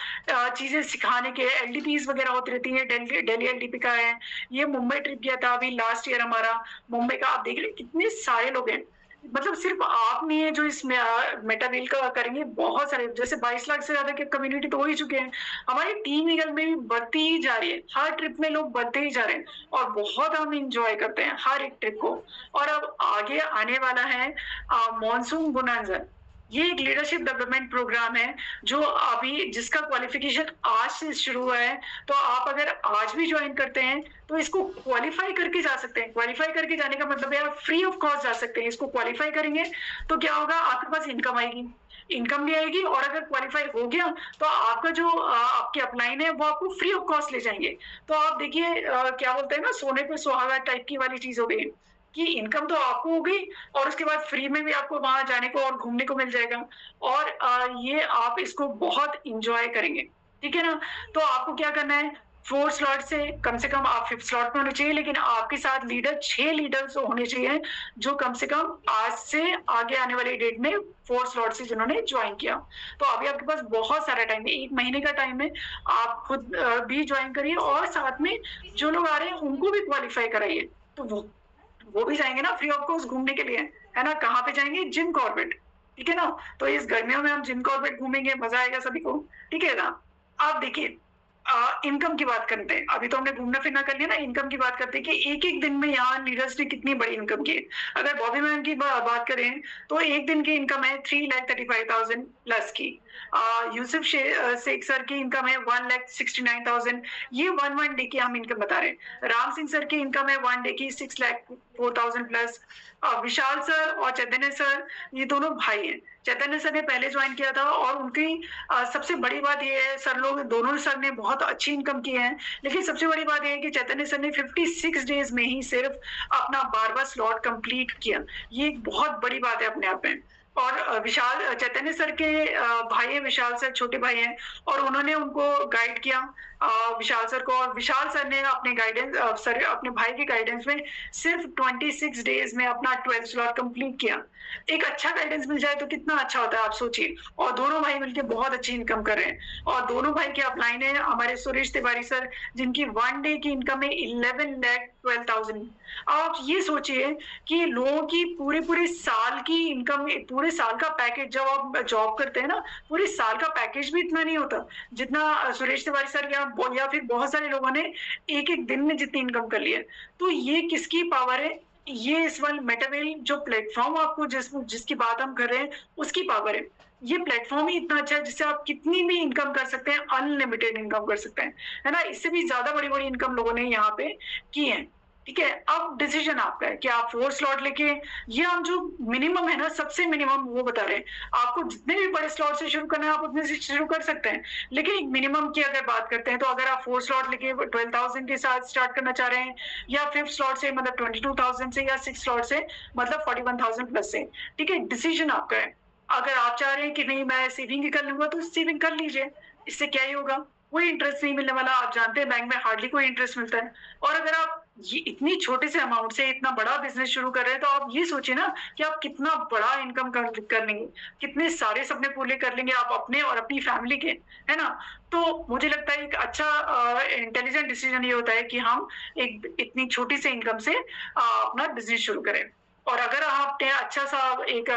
C: चीजें सिखाने के, LDPs वगैरह होती रहती है। दिल्ली LDP का है, ये मुंबई ट्रिप गया था अभी लास्ट ईयर हमारा, मुंबई का। आप देख रहे कितने सारे लोग हैं, मतलब सिर्फ आप नहीं है जो इसमें मेटावेल का करेंगे, बहुत सारे, जैसे 22 लाख से ज्यादा के कम्युनिटी तो हो ही चुके हैं। हमारी टीम ईगल में भी बढ़ती ही जा रही है, हर ट्रिप में लोग बढ़ते ही जा रहे हैं, और बहुत हम इंजॉय करते हैं हर एक ट्रिप को। और अब आगे आने वाला है मॉनसून बोनांजा। ये एक लीडरशिप डेवलपमेंट प्रोग्राम है, जो अभी जिसका क्वालिफिकेशन आज से शुरू हुआ है। तो आप अगर आज भी ज्वाइन करते हैं तो इसको क्वालिफाई करके जा सकते हैं। क्वालिफाई करके जाने का मतलब है आप फ्री ऑफ कॉस्ट जा सकते हैं। इसको क्वालिफाई करेंगे तो क्या होगा, आपके पास इनकम आएगी, इनकम भी आएगी, और अगर क्वालिफाई हो गया तो आपका जो आपके अपलाइन है वो आपको फ्री ऑफ कॉस्ट ले जाएंगे। तो आप देखिए, क्या बोलते हैं ना, सोने पे सुहागा टाइप की वाली चीज हो गई कि इनकम तो आपको हो गई, और उसके बाद फ्री में भी आपको वहां जाने को और घूमने को मिल जाएगा, और ये आप इसको बहुत इंजॉय करेंगे। ठीक है ना। तो आपको क्या करना है, 4 स्लॉट से कम आप 5th स्लॉट में होने चाहिए, लेकिन आपके साथ लीडर 6 लीडर्स होने चाहिए जो कम से कम आज से आगे आने वाली डेट में 4 स्लॉट से जिन्होंने ज्वाइन किया। तो अभी आपके पास बहुत सारा टाइम है, 1 महीने का टाइम है। आप खुद भी ज्वाइन करिए और साथ में जो लोग आ रहे हैं उनको भी क्वालिफाई कराइए। तो वो भी जाएंगे ना फ्री ऑफ कॉस्ट घूमने के लिए, है ना। कहाँ पे जाएंगे? जिम कॉर्बेट, ठीक है ना। तो इस गर्मियों में हम जिम कॉर्बेट घूमेंगे, मजा आएगा सभी को, ठीक है ना। आप देखिए इनकम की बात करते हैं। अभी तो हमने घूमना फिरना कर लिया ना, इनकम की बात करते हैं कि एक एक दिन में यहाँ लीडर्स ने कितनी बड़ी इनकम की है। अगर बॉबी मैम की बात करें तो एक दिन की इनकम है 3,35,000 प्लस की। यूसुफ शेख सर की इनकम है 1,69,000। ये वन डे की हम इनकम बता रहे हैं। राम सिंह सर की इनकम है 1 डे की 6,04,000 प्लस। विशाल सर और चैतन्य सर ये दोनों भाई हैं। चैतन्य सर ने पहले ज्वाइन किया था और उनकी सबसे बड़ी बात ये है, दोनों सर ने बहुत अच्छी इनकम की है, लेकिन सबसे बड़ी बात ये है कि चैतन्य सर ने 56 डेज में ही सिर्फ अपना 12वां स्लॉट कंप्लीट किया। ये एक बहुत बड़ी बात है अपने आप में। और विशाल चैतन्य सर के भाई है, विशाल सर छोटे भाई हैं और उन्होंने उनको गाइड किया विशाल सर को। और विशाल सर ने अपने गाइडेंस अपने भाई के गाइडेंस में सिर्फ 26 डेज में अपना 12th स्लॉट कंप्लीट किया। एक अच्छा गाइडेंस मिल जाए तो कितना अच्छा होता है, आप सोचिए। और दोनों भाई मिलकर बहुत अच्छी इनकम कर रहे हैं। और दोनों भाई की अपलाइन है हमारे सुरेश तिवारी सर, जिनकी 1 डे की इनकम है 11,12,000। आप ये सोचिए कि लोगों की पूरे साल की इनकम, पूरे साल का पैकेज, जब आप जॉब करते हैं ना, पूरे साल का पैकेज भी इतना नहीं होता जितना सुरेश तिवारी सर या फिर बहुत सारे लोगों ने एक एक दिन में जितनी इनकम कर ली है। तो ये किसकी पावर है? ये इस वाले मेटावेल जो प्लेटफॉर्म आपको जिसकी बात हम कर रहे हैं उसकी पावर है। ये प्लेटफॉर्म ही इतना अच्छा है जिससे आप कितनी भी इनकम कर सकते हैं, अनलिमिटेड इनकम कर सकते हैं, है ना। इससे भी ज्यादा बड़ी बड़ी इनकम लोगों ने यहाँ पे की है, ठीक है। अब डिसीजन आपका है कि आप 4 स्लॉट लेके, ये हम जो मिनिमम है ना, सबसे मिनिमम वो बता रहे हैं। आपको जितने भी बड़े स्लॉट से शुरू करना है आप उतने से शुरू कर सकते हैं, लेकिन मिनिमम की अगर बात करते हैं तो अगर आप 4 स्लॉट लेके 12,000 के साथ स्टार्ट करना चाह रहे हैं, या 5th स्लॉट से मतलब 22,000 से, या 6 स्लॉट से मतलब 41,000 प्लस से, ठीक है। डिसीजन आपका है। अगर आप चाह रहे हैं कि नहीं मैं सेविंग ही कर लूंगा तो सेविंग कर लीजिए, इससे क्या ही होगा, कोई इंटरेस्ट नहीं मिलने वाला। आप जानते हैं बैंक में हार्डली कोई इंटरेस्ट मिलता है। और अगर आप ये इतनी छोटे से अमाउंट से इतना बड़ा बिजनेस शुरू कर रहे हैं तो आप ये सोचिए ना कि आप कितना बड़ा इनकम कर लेंगे, कितने सारे सपने पूरे कर लेंगे आप अपने और अपनी फैमिली के, है ना। तो मुझे लगता है एक अच्छा इंटेलिजेंट डिसीजन ये होता है कि हम एक इतनी छोटी सी इनकम से अपना बिजनेस शुरू करें। और अगर आपने अच्छा सा एक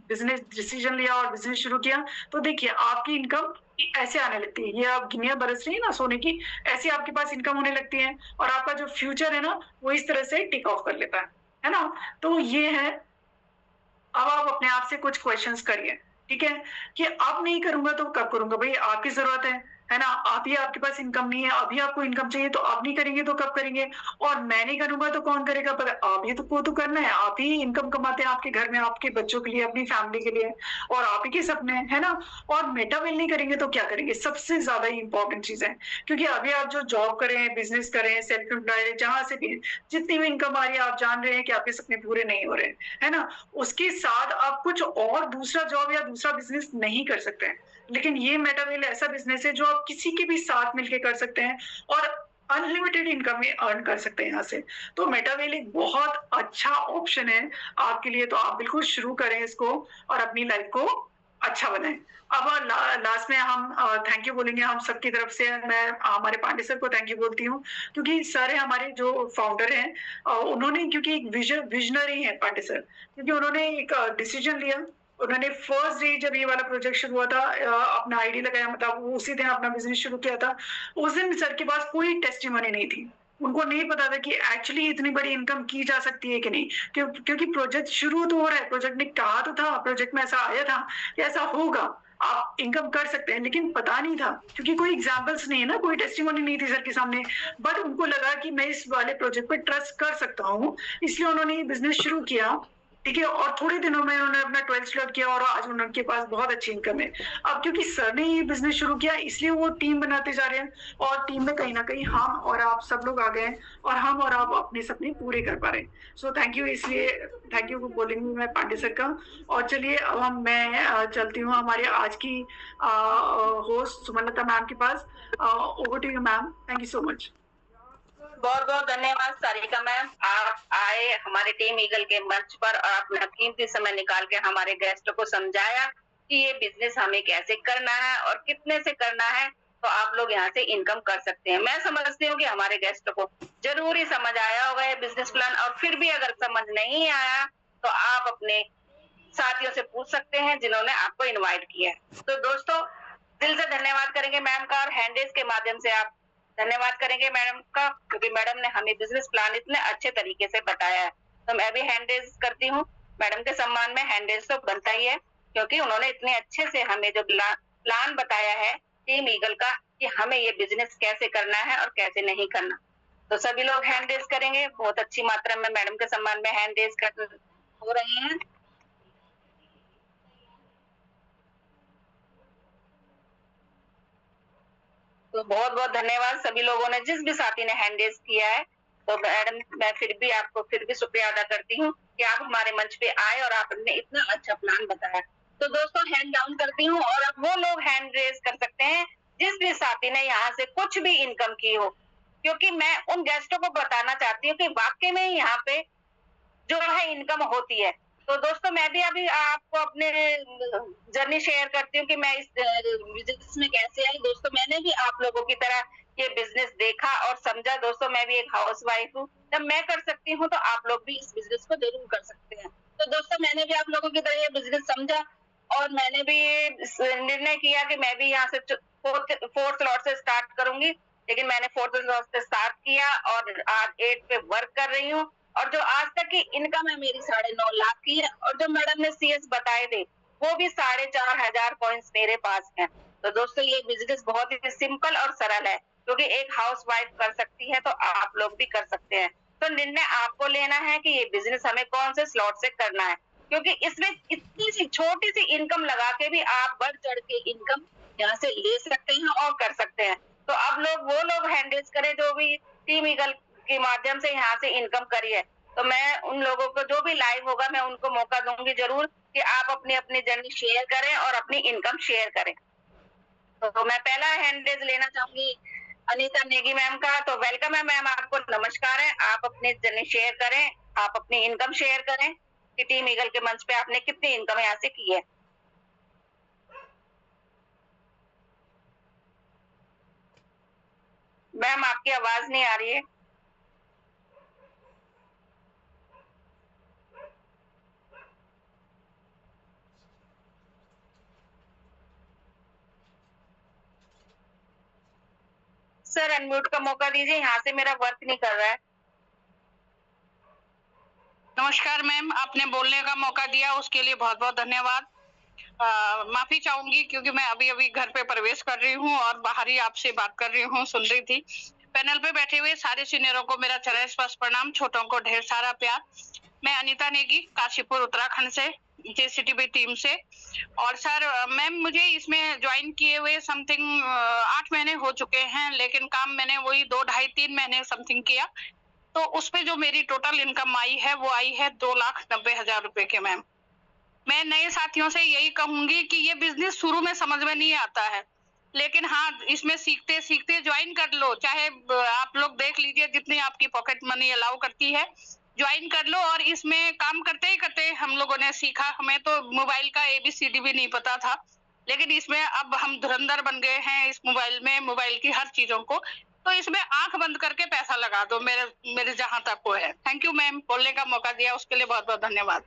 C: बिजनेस डिसीजन लिया और बिजनेस शुरू किया तो देखिए आपकी इनकम ऐसे आने लगती है। ये आप गिनिया बरस रही है ना सोने की, ऐसे आपके पास इनकम होने लगती है और आपका जो फ्यूचर है ना वो इस तरह से टेक ऑफ कर लेता है ना। तो ये है। अब आप अपने आप से कुछ क्वेश्चंस करिए, ठीक है, कि अब नहीं करूंगा तो कब करूंगा। भाई आपकी जरूरत है ना। अभी आपके पास इनकम नहीं है, अभी आपको इनकम चाहिए, तो अब नहीं करेंगे तो कब करेंगे। और मैं नहीं करूंगा तो कौन करेगा? पर आप ही तो करना है। आप ही इनकम कमाते हैं आपके घर में, आपके बच्चों के लिए, अपनी फैमिली के लिए, और आप ही के सपने है ना। और मेटावेल नहीं करेंगे तो क्या करेंगे? सबसे ज्यादा इंपॉर्टेंट चीज है, क्योंकि अभी आप जो जॉब करें, बिजनेस करें, सेल्फ एम्प्लॉयड, जहां से भी जितनी भी इनकम आ रही है, आप जान रहे हैं कि आपके सपने पूरे नहीं हो रहे, है ना। उसके साथ आप कुछ और दूसरा जॉब या दूसरा बिजनेस नहीं कर सकते हैं। लेकिन ये मेटावेल ऐसा बिजनेस है जो आप किसी के भी साथ मिलके कर सकते हैं और अनलिमिटेड इनकम में अर्न कर सकते हैं यहाँ से। तो मेटावेल एक बहुत अच्छा ऑप्शन है आपके लिए। तो आप बिल्कुल शुरू करें इसको और अपनी लाइफ को अच्छा बनाएं। अब लास्ट में हम थैंक यू बोलेंगे हम सबकी तरफ से। मैं हमारे पांडे सर को थैंक यू बोलती हूँ, क्योंकि सर है हमारे जो फाउंडर हैं, उन्होंने, क्योंकि एक विजनरी है पांडे सर, क्योंकि उन्होंने एक डिसीजन लिया। उन्होंने फर्स्ट डे जब ये वाला प्रोजेक्ट शुरू हुआ था, अपना आईडी लगाया, मतलब उसी दिन अपना बिजनेस शुरू किया था। उस दिन सर के पास कोई टेस्टिमनी नहीं थी। उनको नहीं पता था कि एक्चुअली इतनी बड़ी इनकम की जा सकती है कि नहीं, क्योंकि प्रोजेक्ट शुरू तो हो रहा है। प्रोजेक्ट ने कहा तो था, प्रोजेक्ट में ऐसा आया था कि ऐसा होगा, आप इनकम कर सकते हैं, लेकिन पता नहीं था क्योंकि कोई एग्जाम्पल्स नहीं है ना, कोई टेस्टिमनी नहीं थी सर के सामने। बट उनको लगा कि मैं इस वाले प्रोजेक्ट पे ट्रस्ट कर सकता हूँ, इसलिए उन्होंने ये बिजनेस शुरू किया। ठीक है, और थोड़े दिनों में उन्होंने अपना 12th स्लॉट किया और आज उनके पास बहुत अच्छी इनकम है। अब क्योंकि सर ने ये बिज़नेस शुरू किया इसलिए वो टीम बनाते जा रहे हैं और टीम में कहीं न कहीं हम और आप सब लोग आ गए हैं और हम और आप अपने सपने पूरे कर पा रहे हैं। सो थैंक यू, इसलिए थैंक यू बोलेंगी मैं पांडे सर का। और चलिए अब मैं चलती हूँ हमारे आज की होस्ट सुमनलता मैम के पास। Over to you ma'am, thank you so much.
A: बहुत बहुत धन्यवाद सारिका मैम, आप आए हमारे टीम ईगल के मंच पर और अपना कीमती समय निकाल के हमारे गेस्ट को समझाया कि ये बिजनेस हमें कैसे करना है और कितने से करना है, तो आप लोग यहाँ से इनकम कर सकते हैं। मैं समझती हूँ कि हमारे गेस्ट को जरूर ही समझ आया होगा ये बिजनेस प्लान, और फिर भी अगर समझ नहीं आया तो आप अपने साथियों से पूछ सकते हैं जिन्होंने आपको इनवाइट किया है। तो दोस्तों दिल से धन्यवाद करेंगे मैम का, और हैंडरेज के माध्यम से आप धन्यवाद करेंगे मैडम का, क्योंकि मैडम ने हमें बिजनेस प्लान इतने अच्छे तरीके से बताया है। तो मैं भी हैंडरेज करती हूँ। मैडम के सम्मान में हैंडरेज तो बनता ही है, क्योंकि उन्होंने इतने अच्छे से हमें जो प्लान बताया है टीम ईगल का कि हमें ये बिजनेस कैसे करना है और कैसे नहीं करना। तो सभी लोग हैंडरेज करेंगे। बहुत अच्छी मात्रा में मैडम के सम्मान में हैंडरेज हो रहे हैं। तो बहुत बहुत धन्यवाद सभी लोगों ने, जिस भी साथी ने हैंड रेज किया है। तो मैडम मैं फिर भी आपको शुक्रिया अदा करती हूँ कि आप हमारे मंच पे आए और आपने इतना अच्छा प्लान बताया। तो दोस्तों हैंड डाउन करती हूँ, और अब वो लोग हैंड रेज कर सकते हैं जिस भी साथी ने यहाँ से कुछ भी इनकम की हो, क्योंकि मैं उन गेस्टों को बताना चाहती हूँ कि वाकई में यहाँ पे जो है इनकम होती है। तो दोस्तों मैं भी अभी आपको अपने जर्नी शेयर करती हूँ कि मैं इस बिजनेस में कैसे आई। दोस्तों मैंने भी आप लोगों की तरह ये बिजनेस देखा और समझा। दोस्तों मैं भी एक हाउस वाइफ हूँ, जब मैं कर सकती हूँ तो आप लोग भी इस बिजनेस को जरूर कर सकते हैं। तो दोस्तों मैंने भी आप लोगों की तरह ये बिजनेस समझा, और मैंने भी निर्णय किया कि मैं भी यहाँ से फोर्थ स्लॉट से स्टार्ट करूंगी, लेकिन मैंने फोर्थ स्लॉट से स्टार्ट किया और आज 8 पे वर्क कर रही हूँ। और जो आज तक की इनकम है मेरी 9.5 लाख की है, और जो मैडम ने CS बताए थे वो भी 4,500 कॉइन्स मेरे पास हैं। तो दोस्तों ये बिजनेस बहुत ही सिंपल और सरल है, क्योंकि एक हाउस वाइफ कर सकती है तो आप लोग भी कर सकते हैं। तो निर्णय आपको लेना है कि ये बिजनेस हमें कौन से स्लॉट से करना है, क्योंकि इसमें इतनी सी छोटी सी इनकम लगा के भी आप बढ़ चढ़ के इनकम यहाँ से ले सकते हैं और कर सकते हैं। तो अब वो लोग हैंडल करें जो भी टीम ईगल के माध्यम से यहाँ से इनकम करी है। तो मैं उन लोगों को जो भी लाइव होगा मैं उनको मौका दूंगी जरूर कि आप अपनी अपनी जर्नी शेयर करें और अपनी इनकम शेयर करें। तो मैं पहला हैंड रेज लेना चाहूंगी अनीता नेगी मैम का। तो वेलकम है मैम, आपको नमस्कार है। आप अपनी जर्नी शेयर करें, आप अपनी इनकम शेयर करें कि टीम ईगल के मंच पे आपने कितनी इनकम यहाँ से की है। मैम आपकी आवाज नहीं आ रही है। सर अनम्यूट का मौका दीजिए, यहाँ से मेरा वर्क नहीं कर रहा है।
D: नमस्कार मैम, आपने बोलने का मौका दिया उसके लिए बहुत बहुत धन्यवाद। माफी चाहूंगी क्योंकि मैं अभी अभी घर पे प्रवेश कर रही हूँ और बाहर ही आपसे बात कर रही हूँ, सुन रही थी। पैनल पे बैठे हुए सारे सीनियरों को मेरा चरण स्पर्श प्रणाम, छोटों को ढेर सारा प्यार। मैं अनीता नेगी काशीपुर उत्तराखंड से, JCTV टीम से। और सर मैम मुझे इसमें ज्वाइन किए हुए समथिंग 8 महीने हो चुके हैं, लेकिन काम मैंने वही 2, 2.5, 3 महीने समथिंग किया। तो उसपे जो मेरी टोटल इनकम आई है वो आई है 2,90,000 रुपए के मैम। मैं नए साथियों से यही कहूंगी कि ये बिजनेस शुरू में समझ में नहीं आता है, लेकिन हाँ इसमें सीखते सीखते ज्वाइन कर लो। चाहे आप लोग देख लीजिए जितनी आपकी पॉकेट मनी अलाउ करती है, ज्वाइन कर लो। और इसमें काम करते ही करते हम लोगों ने सीखा। हमें तो मोबाइल का ABCD भी नहीं पता था, लेकिन इसमें अब हम धुरंधर बन गए हैं इस मोबाइल में, मोबाइल की हर चीजों को। तो इसमें आंख बंद करके पैसा लगा दो, मेरे जहां तक वो है। थैंक यू मैम, बोलने का मौका दिया उसके लिए बहुत बहुत धन्यवाद।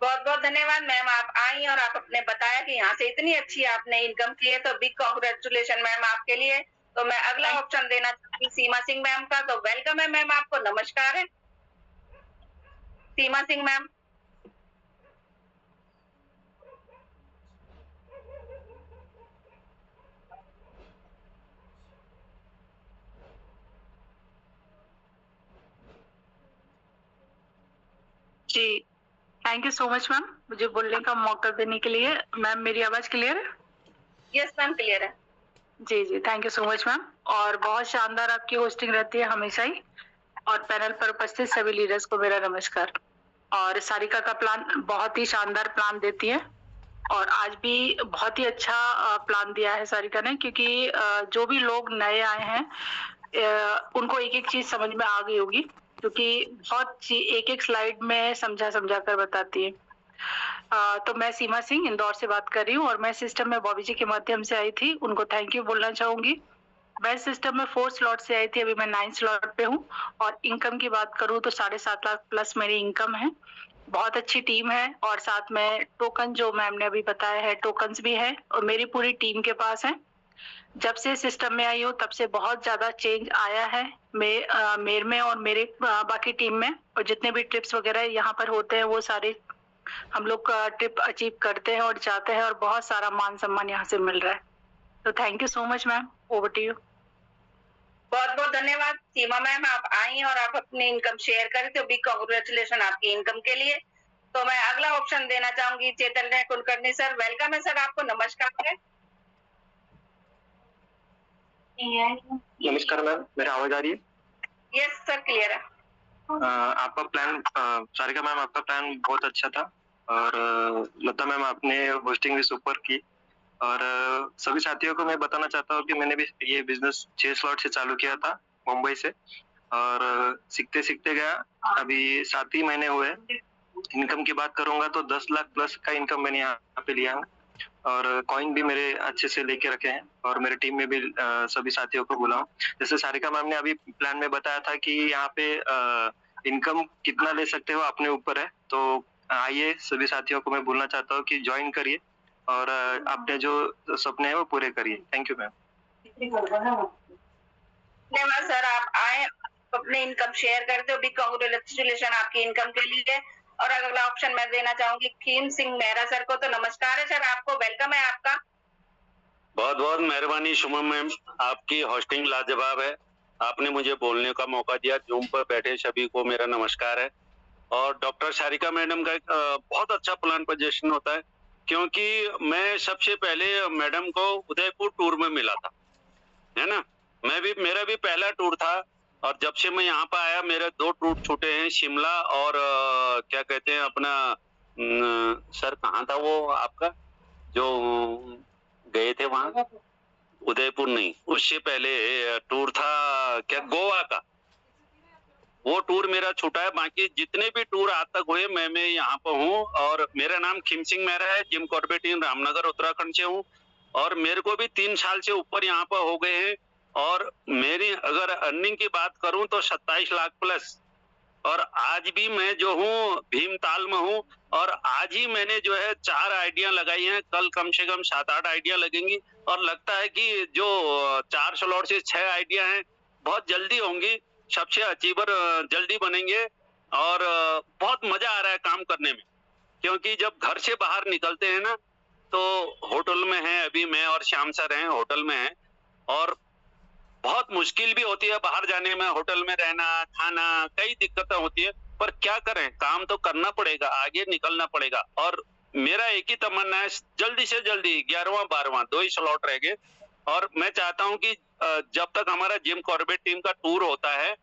A: बहुत बहुत धन्यवाद मैम, आप आई और आप अपने बताया कि यहाँ से इतनी अच्छी आपने इनकम की है, तो बिग कांग्रेचुलेशन मैम आपके लिए। तो मैं अगला ऑप्शन देना चाहूंगी सीमा सिंह मैम का। तो वेलकम है मैम, आपको नमस्कार है सीमा सिंह मैम।
D: जी
C: thank you so much ma'am, मुझे बोलने का मौका देने के लिए। मैम मेरी आवाज क्लियर है?
A: यस मैम, क्लियर है।
C: जी जी, thank you so much ma'am. और बहुत शानदार आपकी होस्टिंग रहती है हमेशा ही। और पैनल पर उपस्थित सभी लीडर्स को मेरा नमस्कार। और सारिका का प्लान बहुत ही शानदार प्लान देती है, और आज भी बहुत ही अच्छा प्लान दिया है सारिका ने, क्योंकि जो भी लोग नए आए हैं उनको एक एक चीज समझ में आ गई होगी, क्योंकि बहुत एक एक स्लाइड में समझा समझा कर बताती है। तो मैं सीमा सिंह इंदौर से बात कर रही हूँ, और मैं सिस्टम में बॉबी जी के माध्यम से आई थी, उनको थैंक यू बोलना चाहूंगी। मैं सिस्टम में 4 स्लॉट से आई थी, अभी मैं 9 स्लॉट पे हूँ। और इनकम की बात करूँ तो 7.5 लाख प्लस मेरी इनकम है। बहुत अच्छी टीम है, और साथ में टोकन जो मैम ने अभी बताया है, टोकन्स भी है और मेरी पूरी टीम के पास है। जब से सिस्टम में आई हूँ तब से बहुत ज्यादा चेंज आया है मेरे में और मेरे बाकी टीम में। और जितने भी ट्रिप्स वगैरह यहाँ पर होते हैं वो सारे हम लोग ट्रिप अचीव करते हैं और जाते हैं, और बहुत सारा मान सम्मान यहाँ से मिल रहा है। तो thank you so much ma'am, over to you.
A: बहुत बहुत धन्यवाद सीमा मैम, आप आई और आप अपनी इनकम शेयर करें, तो बिग कांग्रेचुलेशन आपकी इनकम के लिए। तो मैं अगला ऑप्शन देना चाहूंगी चैतन्य कुलकर्णी सर। वेलकम है सर, आपको नमस्कार है।
E: नमस्कार मैम, मेरा आवाज आ रही है?
A: यस सर, क्लियर है।
E: आपका प्लान सारिका मैम, आपका प्लान बहुत अच्छा था, और लता मैम आपने होस्टिंग भी सुपर की। और सभी साथियों को मैं बताना चाहता हूँ कि मैंने भी ये बिजनेस 6 स्लॉट से चालू किया था मुंबई से, और सीखते सीखते गया। अभी 7 ही महीने हुए। इनकम की बात करूंगा तो 10 लाख प्लस का इनकम मैंने यहाँ पे लिया हूँ, और कॉइन भी मेरे अच्छे से लेके रखे हैं, और मेरे टीम में भी सभी साथियों को बोला हूँ। जैसे सारिका मैम ने अभी प्लान में बताया था कि यहाँ पे इनकम कितना ले सकते हो अपने ऊपर है, तो आइए सभी साथियों को मैं बोलना चाहता हूँ कि ज्वाइन करिए और अपने जो सपने हैं वो पूरे करिए। Thank you ma'am.
A: धन्यवाद सर, आप आए अपने इनकम शेयर करते हो, बिग कांग्रेचुलेशन आपकी इनकम के लिए। और अगला ऑप्शन मैं देना चाहूंगी खीम सिंह मेहरा सर को। तो नमस्कार है सर, आपको वेलकम है आपका।
F: बहुत बहुत मेहरबानी सुमन मैम, आपकी होस्टिंग लाजवाब है। आपने मुझे बोलने का मौका दिया। जूम पर बैठे सभी को मेरा नमस्कार है। और डॉक्टर सारिका मैडम का एक बहुत अच्छा प्लान प्रेजेंटेशन होता है, क्योंकि मैं सबसे पहले मैडम को उदयपुर टूर में मिला था, है ना। मेरा भी पहला टूर था, और जब से मैं यहाँ पर आया मेरे 2 टूर छूटे हैं, शिमला और क्या कहते हैं अपना सर कहाँ था वो आपका जो गए थे वहां, उदयपुर नहीं, उससे पहले टूर था क्या गोवा का, वो टूर मेरा छूटा है। बाकी जितने भी टूर आज तक हुए मैं यहाँ पर हूँ। और मेरा नाम खीम सिंह मेहरा है, जिम कॉर्बेट इन रामनगर उत्तराखंड से हूँ, और मेरे को भी 3 साल से ऊपर यहाँ पर हो गए हैं। और मेरी अगर अर्निंग की बात करूं तो 27 लाख प्लस। और आज भी मैं जो हूँ भीमताल में हूँ, और आज ही मैंने जो है 4 आइडिया लगाई हैं। कल कम से कम 7-8 आइडिया लगेंगी, और लगता है कि जो 4 स्लॉट से 6 आइडिया हैं बहुत जल्दी होंगी, सबसे अचीवर जल्दी बनेंगे। और बहुत मजा आ रहा है काम करने में, क्योंकि जब घर से बाहर निकलते हैं ना तो होटल में है, अभी मैं और श्याम सर हैं होटल में हैं, और बहुत मुश्किल भी होती है बाहर जाने में, होटल में रहना, खाना, कई दिक्कतें होती है, पर क्या करें, काम तो करना पड़ेगा, आगे निकलना पड़ेगा। और मेरा एक ही तमन्ना है, जल्दी से जल्दी 11वां 12वां 2 ही स्लॉट रह गए, और मैं चाहता हूं कि जब तक हमारा जिम कॉर्बेट टीम का टूर होता है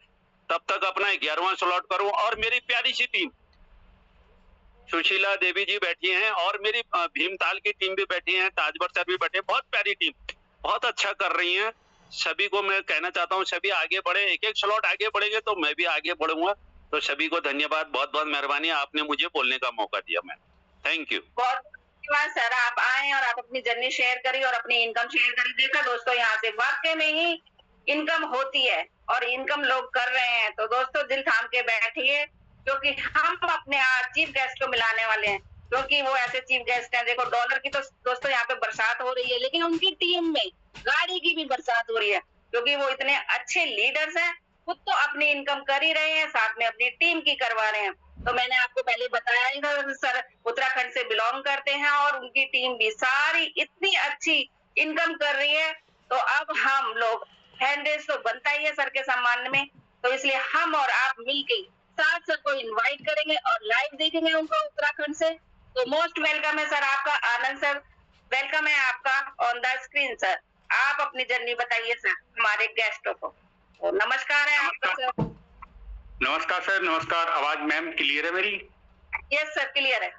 F: तब तक अपना 11वां स्लॉट करूं। और मेरी प्यारी सी टीम सुशीला देवी जी बैठी हैं, और मेरी भीमताल की टीम भी बैठी है, ताजवर सर भी बैठे, बहुत प्यारी टीम, बहुत अच्छा कर रही है। सभी को मैं कहना चाहता हूँ सभी आगे बढ़े, एक एक स्लॉट आगे बढ़ेंगे तो मैं भी आगे बढ़ूंगा। तो सभी को धन्यवाद, बहुत बहुत मेहरबानी, आपने मुझे बोलने का मौका दिया मैम, थैंक यू।
A: बहुत धन्यवाद सर, आप आए और आप अपनी जर्नी शेयर करी और अपनी इनकम शेयर करी। देखा दोस्तों, यहाँ से वाकई में ही इनकम होती है और इनकम लोग कर रहे हैं। तो दोस्तों दिल थाम के बैठिए, क्योंकि हम अपने चीफ गेस्ट को मिलाने वाले हैं, क्योंकि वो ऐसे चीफ गेस्ट हैं। देखो डॉलर की तो दोस्तों यहाँ पे बरसात हो रही है, लेकिन उनकी टीम में गाड़ी की भी बरसात हो रही है, क्योंकि वो इतने अच्छे लीडर्स हैं, खुद तो अपनी इनकम कर ही रहे हैं, साथ में अपनी टीम की करवा रहे हैं। तो मैंने आपको पहले बताया ही था, सर उत्तराखंड से बिलोंग करते हैं और उनकी टीम भी सारी इतनी अच्छी इनकम कर रही है। तो अब हम लोग हैंड रेस तो बनता ही है सर के सम्मान में, तो इसलिए हम और आप मिलके साथ सर को इनवाइट करेंगे और लाइव देखेंगे उनको उत्तराखंड से। तो मोस्ट वेलकम है सर आपका। आनंद सर, वेलकम है आपका ऑन द स्क्रीन सर। आप अपनी जर्नी बताइए सर हमारे गेस्टों को। तो नमस्कार है आपका सर।
G: नमस्कार सर, नमस्कार। आवाज मैम क्लियर है मेरी?
A: यस सर, क्लियर है।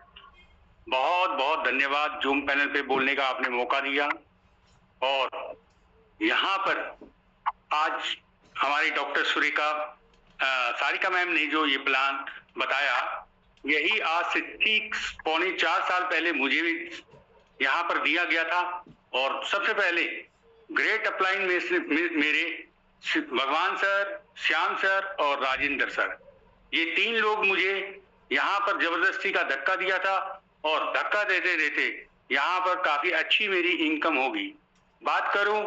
G: बहुत बहुत धन्यवाद जूम पैनल पे बोलने का आपने मौका दिया। और यहाँ पर आज हमारी डॉक्टर सारिका मैम ने जो ये प्लान बताया, यही आज से ठीक 3.25 साल पहले मुझे भी यहाँ पर दिया गया था। और सबसे पहले ग्रेट अपलाइन में मेरे भगवान सर, श्याम सर और राजेंद्र सर, ये 3 लोग मुझे यहाँ पर जबरदस्ती का धक्का दिया था। और धक्का देते देते यहाँ पर काफी अच्छी मेरी इनकम होगी। बात करूं,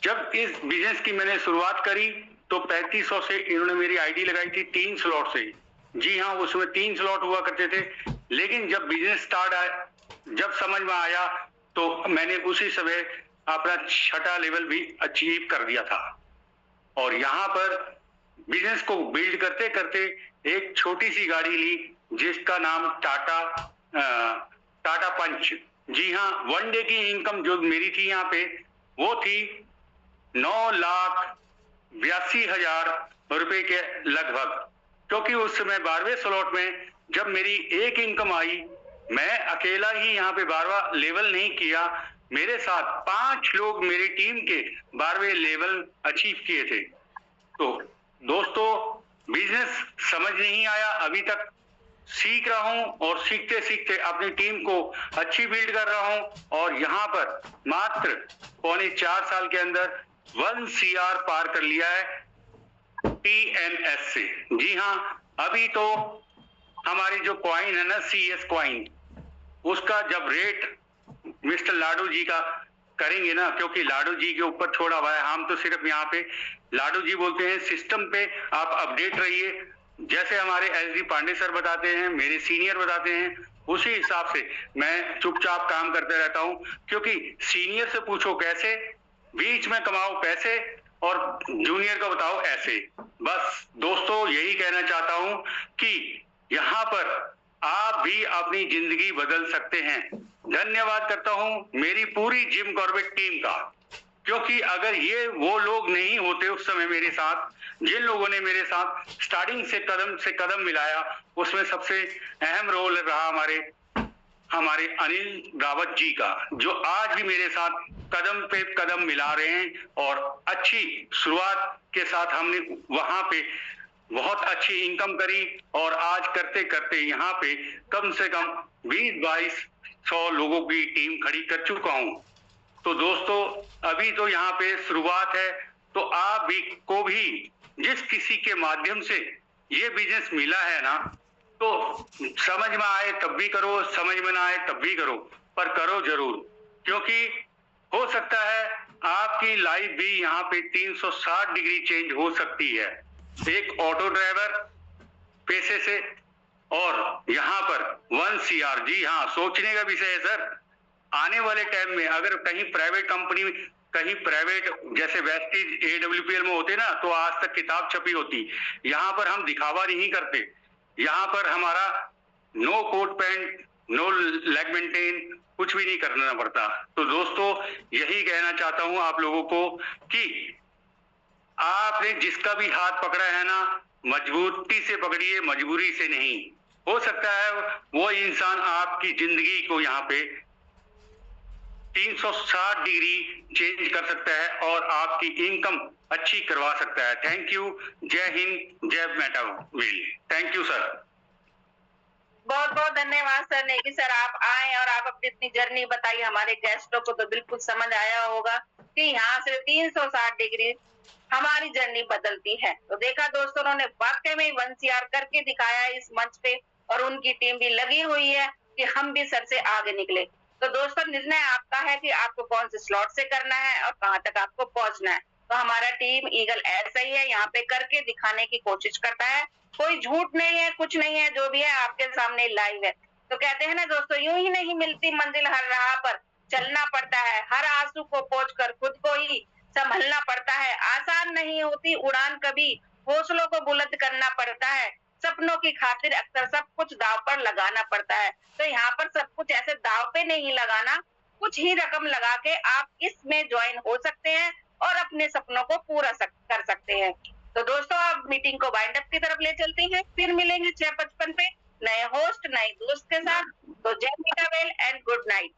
G: जब इस बिजनेस की मैंने शुरुआत करी तो 3500 से इन्होंने मेरी आईडी लगाई थी 3 स्लॉट से। जी हाँ, उसमें 3 स्लॉट हुआ करते थे। लेकिन जब बिजनेस स्टार्ट आया, जब समझ में आया, तो मैंने उसी समय अपना 6ठा लेवल भी अचीव कर दिया था। और यहाँ पर बिजनेस को बिल्ड करते करते एक छोटी सी गाड़ी ली जिसका नाम टाटा पंच। जी हाँ, 1 डे की इनकम जो मेरी थी यहाँ पे वो थी 9,82,000 रुपए के लगभग। क्योंकि उस समय 12वें स्लॉट में जब मेरी एक इनकम आई, मैं अकेला ही यहाँ पे 12वां लेवल नहीं किया, मेरे साथ 5 लोग मेरी टीम के 12वें लेवल अचीव किए थे। तो दोस्तों, बिजनेस समझ नहीं आया अभी तक, सीख रहा हूं और सीखते सीखते अपनी टीम को अच्छी बिल्ड कर रहा हूं। और यहाँ पर मात्र 3.25 साल के अंदर 1 CR पार कर लिया है TNS से। जी हाँ, अभी तो हमारी जो कॉइन है ना, CS कॉइन, उसका जब रेट मिस्टर लाडू जी का करेंगे ना, क्योंकि लाडू जी के ऊपर छोड़ा हुआ है, हम तो सिर्फ यहाँ पे लाडू जी बोलते हैं। सिस्टम पे आप अपडेट रहिए, जैसे हमारे SD पांडे सर बताते हैं, मेरे सीनियर बताते हैं, उसी हिसाब से मैं चुपचाप काम करते रहता हूं। क्योंकि सीनियर से पूछो कैसे, बीच में कमाओ पैसे, और जूनियर को बताओ ऐसे। बस दोस्तों, यही कहना चाहता हूं कि यहाँ पर आप भी अपनी जिंदगी बदल सकते हैं। धन्यवाद करता हूं मेरी पूरी जिम कॉर्बेट टीम का, क्योंकि अगर ये वो लोग नहीं होते उस समय मेरे साथ, जिन लोगों ने मेरे साथ स्टार्टिंग से कदम मिलाया, उसमें सबसे अहम रोल रहा हमारे अनिल रावत जी का, जो आज भी मेरे साथ कदम पे कदम मिला रहे हैं। और अच्छी शुरुआत के साथ हमने वहां पे बहुत अच्छी इनकम करी, और आज करते करते यहाँ पे कम से कम 20-2200 लोगों की टीम खड़ी कर चुका हूँ। तो दोस्तों, अभी तो यहाँ पे शुरुआत है, तो आप भी को भी जिस किसी के माध्यम से ये बिजनेस मिला है ना, तो समझ में आए तब भी करो, समझ में ना आए तब भी करो, पर करो जरूर। क्योंकि हो सकता है आपकी लाइफ भी यहाँ पे 360 डिग्री चेंज हो सकती है, एक ऑटो ड्राइवर पैसे से और यहाँ पर 1 CR। जी हाँ, सोचने का विषय है सर। आने वाले टाइम में अगर कहीं प्राइवेट कंपनी, कहीं प्राइवेट जैसे वेस्टीज AWPL में होते ना, तो आज तक किताब छपी होती। यहाँ पर हम दिखावा नहीं करते, यहाँ पर हमारा no coat pant, no leg maintain, कुछ भी नहीं करना पड़ता। तो दोस्तों, यही कहना चाहता हूं आप लोगों को कि आपने जिसका भी हाथ पकड़ा है ना, मजबूती से पकड़िए, मजबूरी से नहीं। हो सकता है वो इंसान आपकी जिंदगी को यहाँ पे 360 डिग्री चेंज कर सकता है और आपकी इनकम अच्छी करवा सकता है। Thank you. जय हिंद, जय Meta well. Thank you sir.
A: बहुत बहुत धन्यवाद सर नेगी सर, आप आए और आप अपनी इतनी जर्नी बताई हमारे गेस्टों को। तो बिल्कुल समझ आया होगा कि यहाँ से 360 डिग्री हमारी जर्नी बदलती है। तो देखा दोस्तों, उन्होंने वाकई में 1 CR करके दिखाया इस मंच पे, और उनकी टीम भी लगी हुई है कि हम भी सर से आगे निकले। तो दोस्तों, निर्णय आपका है कि आपको कौन से स्लॉट से करना है और कहाँ तक आपको पहुंचना है। तो हमारा टीम ईगल ऐसा ही है, यहाँ पे करके दिखाने की कोशिश करता है। कोई झूठ नहीं है, कुछ नहीं है, जो भी है आपके सामने लाइव है। तो कहते हैं ना दोस्तों, यूं ही नहीं मिलती मंजिल, हर राह पर चलना पड़ता है, हर आंसू को पोंछ कर खुद को ही संभलना पड़ता है। आसान नहीं होती उड़ान कभी, हौसलों को बुलंद करना पड़ता है। सपनों की खातिर अक्सर सब कुछ दाव पर लगाना पड़ता है। तो यहाँ पर सब कुछ ऐसे दाव पे नहीं लगाना, कुछ ही रकम लगा के आप इसमें ज्वाइन हो सकते हैं और अपने सपनों को पूरा कर सकते हैं। तो दोस्तों आप मीटिंग को वाइंड अप की तरफ ले चलते हैं, फिर मिलेंगे 6:55 पे नए होस्ट नए दोस्त के साथ। तो जय मीठा वेल एंड गुड नाइट।